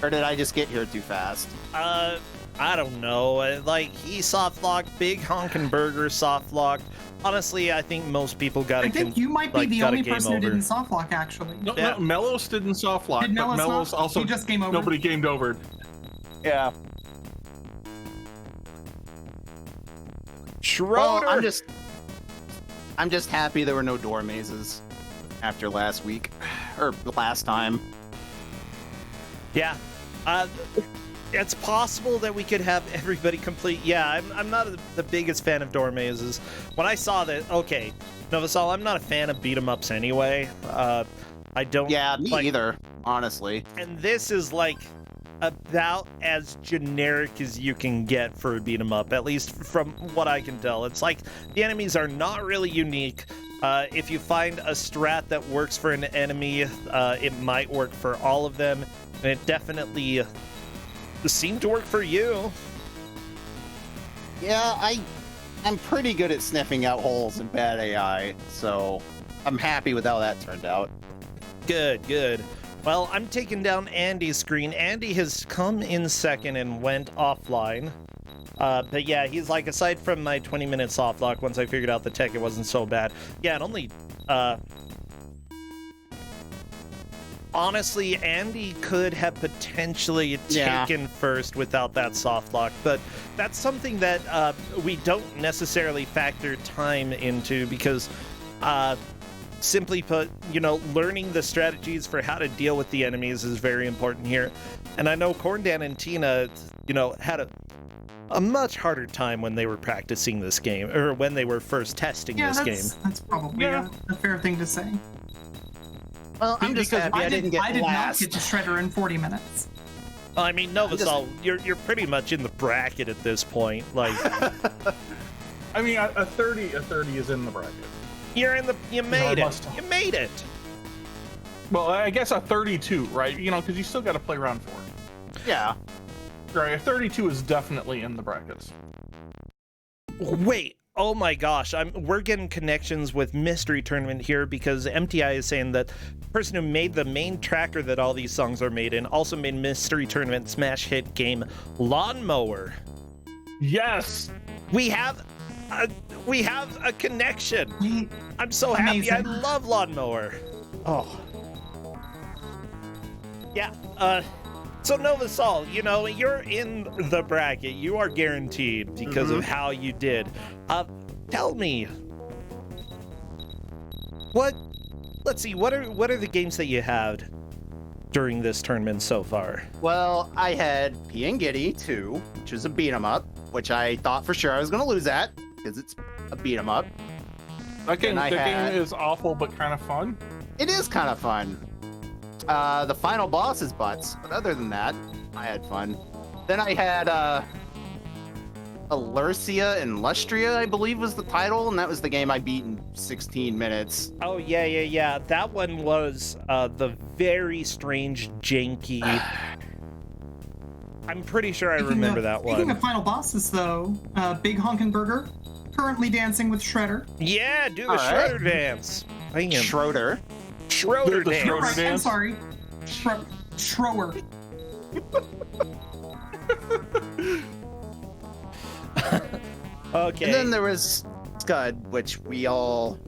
Or did I just get here too fast? I don't know. Like, he soft locked, Big Honkin' Burger soft locked. Honestly, I think most people got I a think you might be like, the got a only game person who over. didn't softlock, actually. No, Yeah. no, Melos didn't soft lock, Did but Melos Melos not? also He just game over? nobody gamed over. Yeah. Schroeder! Well, I'm just happy there were no door mazes after last week or last time. Yeah. It's possible that we could have everybody complete. Yeah, I'm not the biggest fan of door mazes. When I saw that, okay, Novasol, I'm not a fan of beat 'em ups anyway. I don't. Yeah, me like, either, honestly. And this is like about as generic as you can get for a beat 'em up, at least from what I can tell. It's like the enemies are not really unique. If you find a strat that works for an enemy, it might work for all of them, and it definitely seemed to work for you. Yeah, I'm pretty good at sniffing out holes in bad AI, so I'm happy with how that turned out. Good, good. Well, I'm taking down Andy's screen. Andy has come in second and went offline. But yeah, he's like, aside from my 20-minute soft lock, once I figured out the tech, it wasn't so bad. Yeah, it only, honestly, Andy could have potentially taken first without that soft lock, but that's something that we don't necessarily factor time into because, simply put, you know, learning the strategies for how to deal with the enemies is very important here. And I know Corndan and Tina, you know, had a much harder time when they were practicing this game, or when they were first testing Yeah, this game. that's probably a fair thing to say. Well, I'm just Because happy I didn't get I did last. not get to Shredder in 40 minutes. I mean, Novasol, you're pretty much in the bracket at this point. Like, I mean, a 30 is in the bracket. you made it. You made it. Well, I guess a 32, right? You know, because you still got to play round 4. Yeah. Right, a 32 is definitely in the brackets. Wait. Oh my gosh, we're getting connections with Mystery Tournament here because MTI is saying that the person who made the main tracker that all these songs are made in also made Mystery Tournament smash hit game Lawnmower. Yes. We have a connection. I'm so happy. Amazing. I love Lawnmower. Oh. Yeah, so Novasol, you know, you're in the bracket. You are guaranteed because of how you did. Tell me, let's see, what are the games that you had during this tournament so far? Well, I had P and Giddy 2, which is a beat 'em up, which I thought for sure I was going to lose at because it's a beat 'em up. That game, And I that had- game is awful, but kind of fun. It is kind of fun. The final boss is butts, but other than that, I had fun. Then I had Alercia and Lustria, I believe was the title, and that was the game I beat in 16 minutes. Oh, yeah. That one was the very strange, janky. I'm pretty sure I remember that Speaking one. of final bosses, though, Big Honkin' Burger, currently dancing with Shredder. Yeah, do the All right. Shredder dance. Bam. Schroeder. Schroeder The dance. Schroeder Right, I'm dance? sorry. Schroer. Okay. And then there was Scud, which we all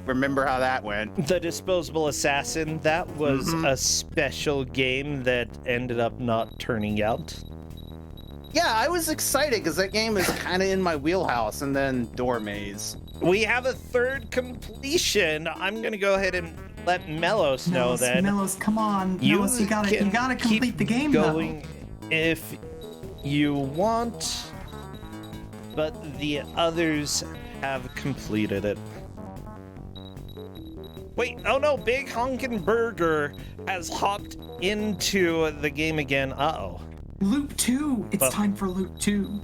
remember how that went. The Disposable Assassin, that was a special game that ended up not turning out. Yeah, I was excited because that game is kind of in my wheelhouse, and then Door Maze. We have a third completion. I'm gonna go ahead and let Melos know then. Melos, come on. Melos, you gotta can complete keep the game, going if you want, but the others have completed it. Wait, oh no, Big Honkin' Burger has hopped into the game again. Uh-oh. though. Loop 2. It's Well- time for Loop 2.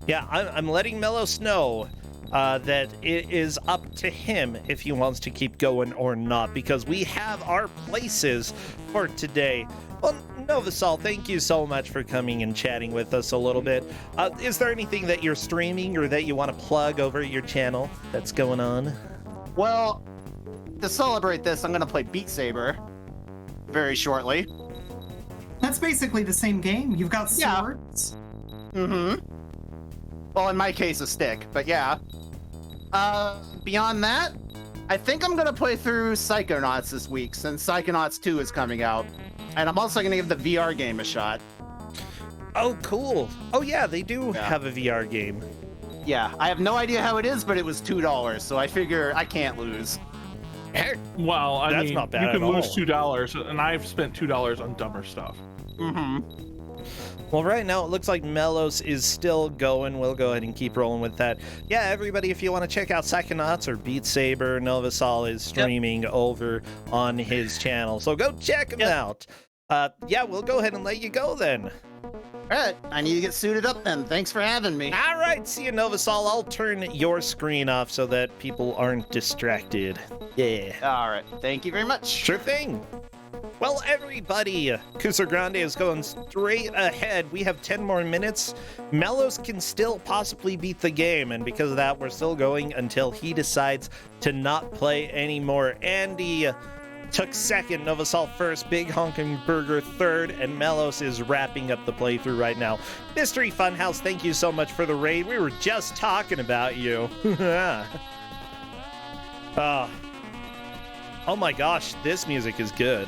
Yeah, I'm letting Melos know that it is up to him if he wants to keep going or not, because we have our places for today. Well, Novasol, thank you so much for coming and chatting with us a little bit. Is there anything that you're streaming or that you want to plug over your channel that's going on? Well, to celebrate this, I'm going to play Beat Saber very shortly. That's basically the same game. You've got Yeah. swords. Mm-hmm. Well, in my case, a stick, but yeah. Beyond that, I think I'm gonna play through Psychonauts this week, since Psychonauts 2 is coming out. And I'm also gonna give the VR game a shot. Oh, cool. Oh, yeah, they do Yeah. have a VR game. Yeah, I have no idea how it is, but it was $2, so I figure I can't lose. Heck, Well, I That's mean, not bad you can at lose all. $2, and I've spent $2 on dumber stuff. Mm-hmm. well, right now it looks like Melos is still going. We'll go ahead and keep rolling with that. Yeah, everybody, if you want to check out Psychonauts or Beat Saber, Novasol is streaming over on his channel. So go check him out. Yeah, we'll go ahead and let you go then. All right, I need to get suited up then. Thanks for having me. All right, see you, Novasol. I'll turn your screen off so that people aren't distracted. Yeah. All right, thank you very much. Sure thing. Well, everybody, Kuso6rande is going straight ahead. We have 10 more minutes. Melos can still possibly beat the game, and because of that, we're still going until he decides to not play anymore. Andy took second, Novasol first, Big Honkin' Burger third, and Melos is wrapping up the playthrough right now. Mystery Funhouse, thank you so much for the raid. We were just talking about you. Oh my gosh, this music is good.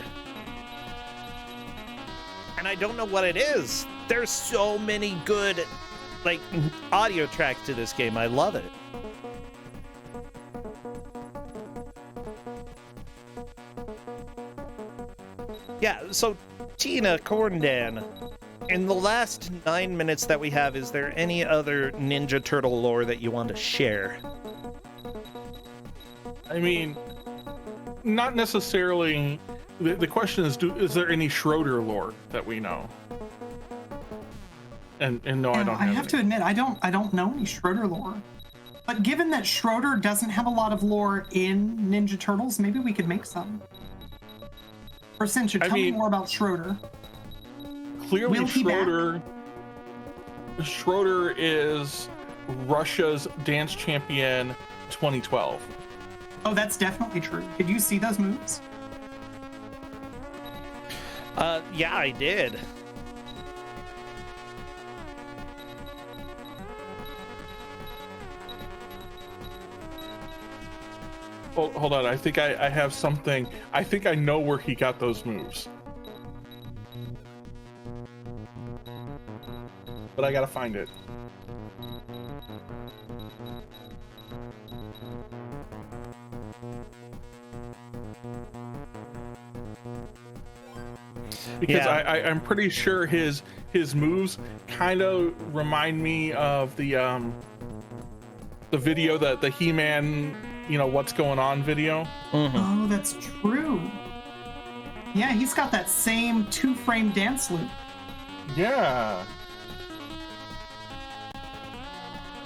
And I don't know what it is. There's so many good, like, audio tracks to this game. I love it. Yeah, so Tina Corndan, in the last 9 minutes that we have, is there any other Ninja Turtle lore that you want to share? I mean, not necessarily. The question is there any Schroeder lore that we know? And no, I don't I have to admit, I don't know any Schroeder lore. But given that Schroeder doesn't have a lot of lore in Ninja Turtles, maybe we could make some. Or Cincha, tell me more about Schroeder. Clearly, Will he back? Schroeder is Russia's dance champion 2012. Oh, that's definitely true. Did you see those moves? Yeah, I did. Hold on, I think I have something. I think I know where he got those moves. But I gotta find it. Because Yeah. I'm pretty sure his moves kind of remind me of the video that the He-Man, what's going on video. Oh, that's true. Yeah, he's got that same 2-frame dance loop. Yeah.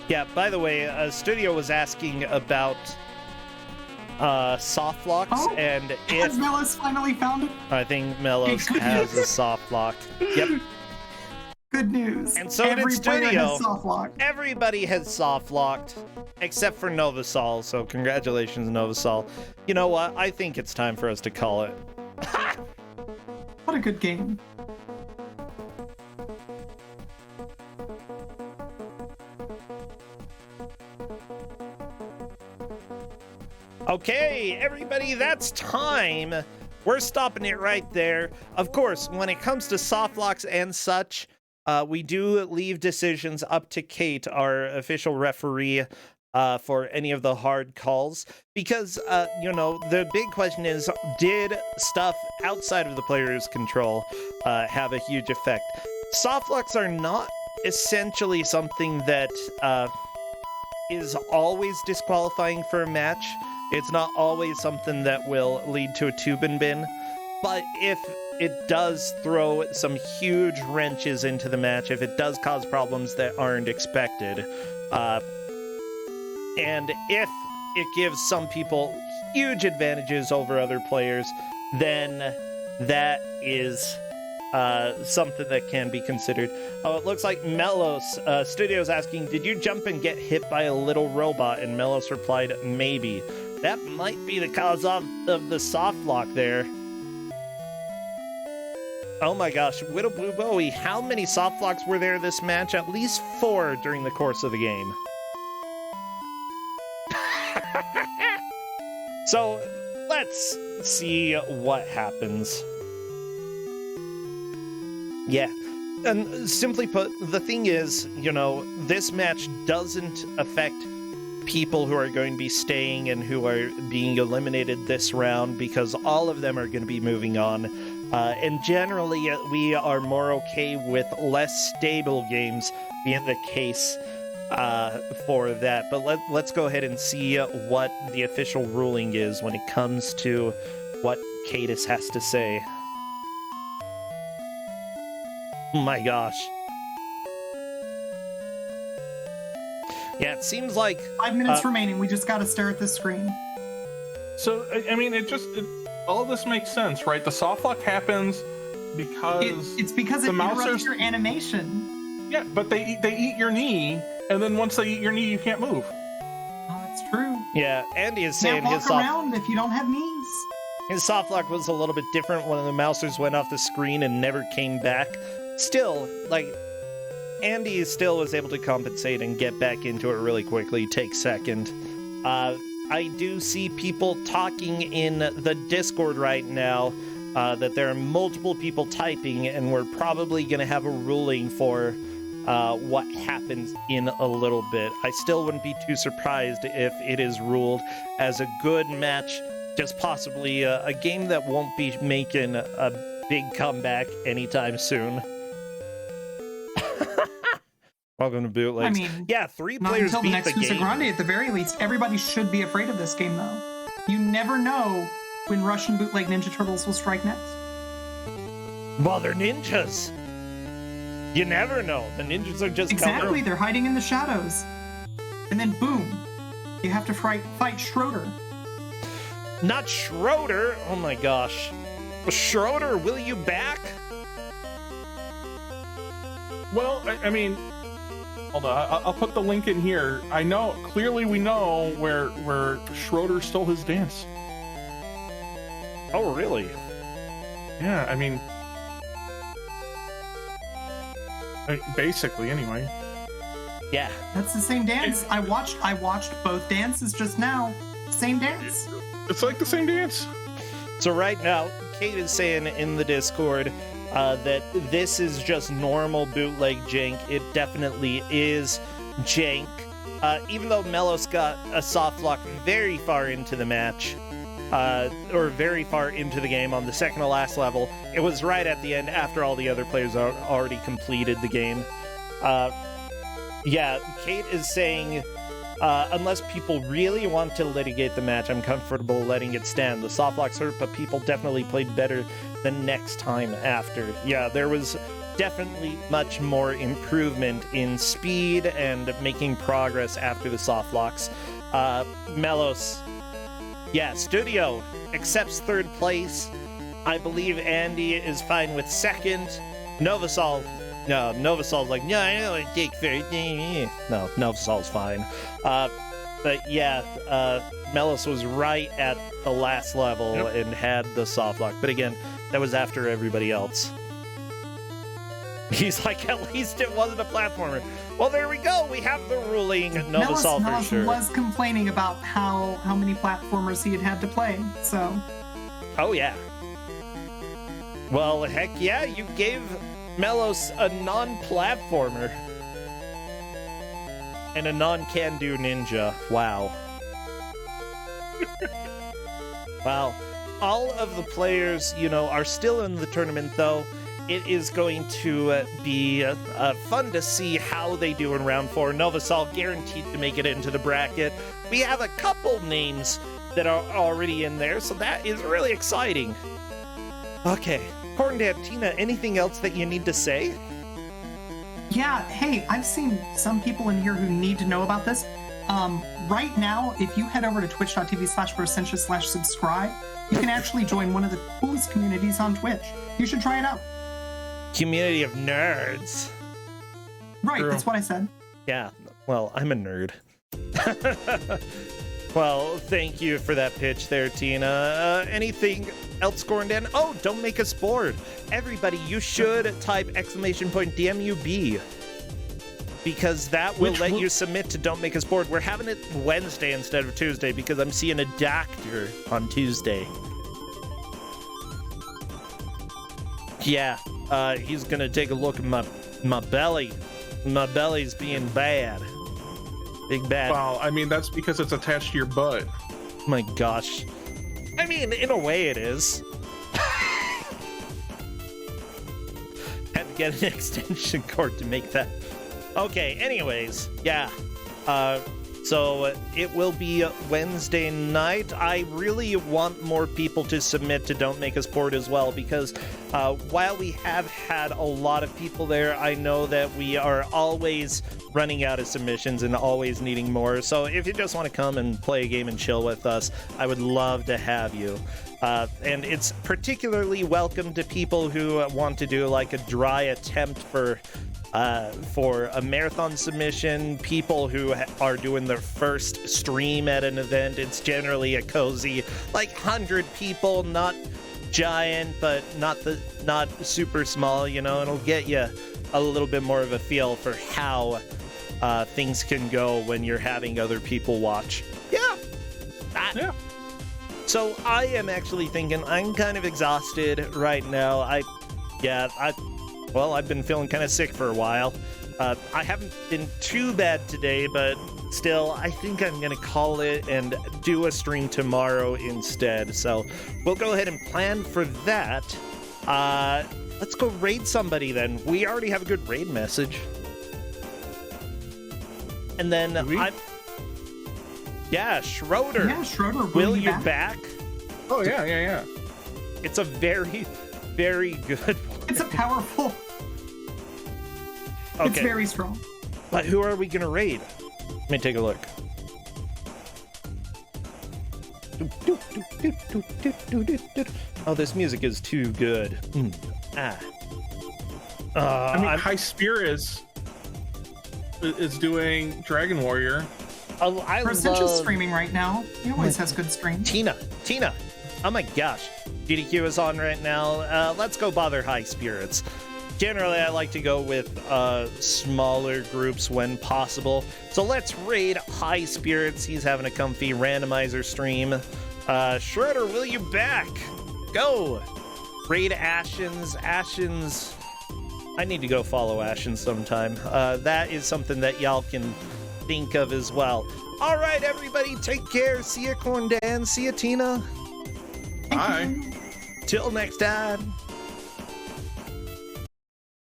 Yeah, by the way, Studio was asking about soft locks, Oh, and has if Melos finally found it? I think Melos has a soft lock. Yep. Good news. And so Every did player Studio. has soft lock. Everybody has soft locked, except for Novasol, so congratulations, Novasol. You know what? I think it's time for us to call it. What a good game. Okay, everybody, that's time. We're stopping it right there. Of course, when it comes to soft locks and such, we do leave decisions up to Kate, our official referee, for any of the hard calls. Because, the big question is, did stuff outside of the player's control have a huge effect? Soft locks are not essentially something that is always disqualifying for a match. It's not always something that will lead to a Tubin bin, but if it does throw some huge wrenches into the match, if it does cause problems that aren't expected, and if it gives some people huge advantages over other players, then that is something that can be considered. Oh, it looks like Melos Studios asking, did you jump and get hit by a little robot? And Melos replied, maybe. That might be the cause of the soft lock there. Oh my gosh, Widow Blue Bowie, how many soft locks were there this match? At least 4 during the course of the game. So, let's see what happens. Yeah, and simply put, the thing is, this match doesn't affect people who are going to be staying and who are being eliminated this round, because all of them are going to be moving on. And generally, we are more okay with less stable games being the case for that. But let's go ahead and see what the official ruling is when it comes to what Cadis has to say. Oh my gosh. Yeah, it seems like 5 minutes remaining. We just gotta stare at this screen. So, I mean, all of this makes sense, right? The soft lock happens because It's because it the interrupts mousers. your animation. Yeah, but they eat your knee, and then once they eat your knee, you can't move. Oh, that's true. Yeah, Andy is saying Can't his walk around if you don't have knees. soft lock was a little bit different when the mousers went off the screen and never came back. Still, Andy still was able to compensate and get back into it really quickly, take second. I do see people talking in the Discord right now that there are multiple people typing, and we're probably going to have a ruling for what happens in a little bit. I still wouldn't be too surprised if it is ruled as a good match, just possibly a game that won't be making a big comeback anytime soon. Welcome to Bootlegs. I mean, yeah, 3 Not players until the beat next the game. Kuso6rande at the very least. Everybody should be afraid of this game, though. You never know when Russian bootleg Ninja Turtles will strike next. Well, they're ninjas. You never know. The ninjas are just Exactly, coming. they're hiding in the shadows. And then boom, you have to fight Schroeder. Not Schroeder. Oh my gosh. Schroeder, will you back? Well, I mean, hold on. I'll put the link in here. I know, clearly we know where Schroeder stole his dance. Oh, really? Yeah, I mean, basically, anyway. Yeah. That's the same dance. I watched both dances just now. Same dance. It's like the same dance. So right now, Kate is saying in the Discord that this is just normal bootleg jank. It definitely is jank. Even though Melos got a soft lock very far into the match, or very far into the game on the second to last level, it was right at the end after all the other players already completed the game. Yeah, Kate is saying, unless people really want to litigate the match, I'm comfortable letting it stand. The softlocks hurt, but people definitely played better the next time after. Yeah, there was definitely much more improvement in speed and making progress after the softlocks. Melos, yeah, Studio accepts third place. I believe Andy is fine with second. Novasol's like, no, I know I take third. No, Novasol's fine. But yeah, Melos was right at the last level and had the softlock. But again, that was after everybody else. He's like, at least it wasn't a platformer. Well, there we go. We have the ruling. Novasol for sure. Was complaining about how many platformers he had to play. So. Oh yeah. Well, heck yeah, you gave Melos a non-platformer and a non-can-do ninja. Wow. Wow. All of the players, are still in the tournament, though. It is going to be fun to see how they do in round 4. Novasol guaranteed to make it into the bracket. We have a couple names that are already in there, so that is really exciting. Okay. Corndad, Tina, anything else that you need to say? Yeah, hey, I've seen some people in here who need to know about this. Right now, if you head over to twitch.tv/Brossentia/subscribe, you can actually join one of the coolest communities on Twitch. You should try it out. Community of nerds. Right, that's what I said. Yeah, well, I'm a nerd. Well, thank you for that pitch there, Tina. Anything else, Corndan? Oh, don't make us bored. Everybody, you should type !DMUB. Because that will let you submit to Don't Make Us Bored. We're having it Wednesday instead of Tuesday because I'm seeing a doctor on Tuesday. Yeah, he's gonna take a look at my belly. My belly's being bad. Big bad. Wow, I mean, that's because it's attached to your butt. My gosh. I mean, in a way it is. Had to get an extension cord to make that. Okay, anyways, yeah. So it will be Wednesday night. I really want more people to submit to Don't Make Us Bored as well, because while we have had a lot of people there, I know that we are always running out of submissions and always needing more. So if you just want to come and play a game and chill with us, I would love to have you. And it's particularly welcome to people who want to do like a dry attempt for a marathon submission, people who are doing their first stream at an event. It's generally a cozy, like 100 people, not giant, but not super small, it'll get you a little bit more of a feel for how things can go when you're having other people watch. Yeah. Yeah. So I am actually thinking I'm kind of exhausted right now. I've been feeling kind of sick for a while. I haven't been too bad today, but still, I think I'm going to call it and do a stream tomorrow instead. So we'll go ahead and plan for that. Let's go raid somebody then. We already have a good raid message. And then Schroeder. Yeah, Schroeder, will you back? Oh, yeah. It's a very, very good one. It's a powerful. Okay. It's very strong. But who are we gonna raid? Let me take a look. Oh, this music is too good. High Spirit is doing Dragon Warrior. Brossentia streaming right now. He always has good streams. Tina. Oh my gosh. GDQ is on right now. Let's go bother High Spirits. Generally, I like to go with smaller groups when possible. So let's raid High Spirits. He's having a comfy randomizer stream. Schroeder, will you back? Go! Raid Ashens. Ashens. I need to go follow Ashens sometime. That is something that y'all can think of as well. All right, everybody, take care. See ya, Corndan. See ya, Tina. Bye. Till next time.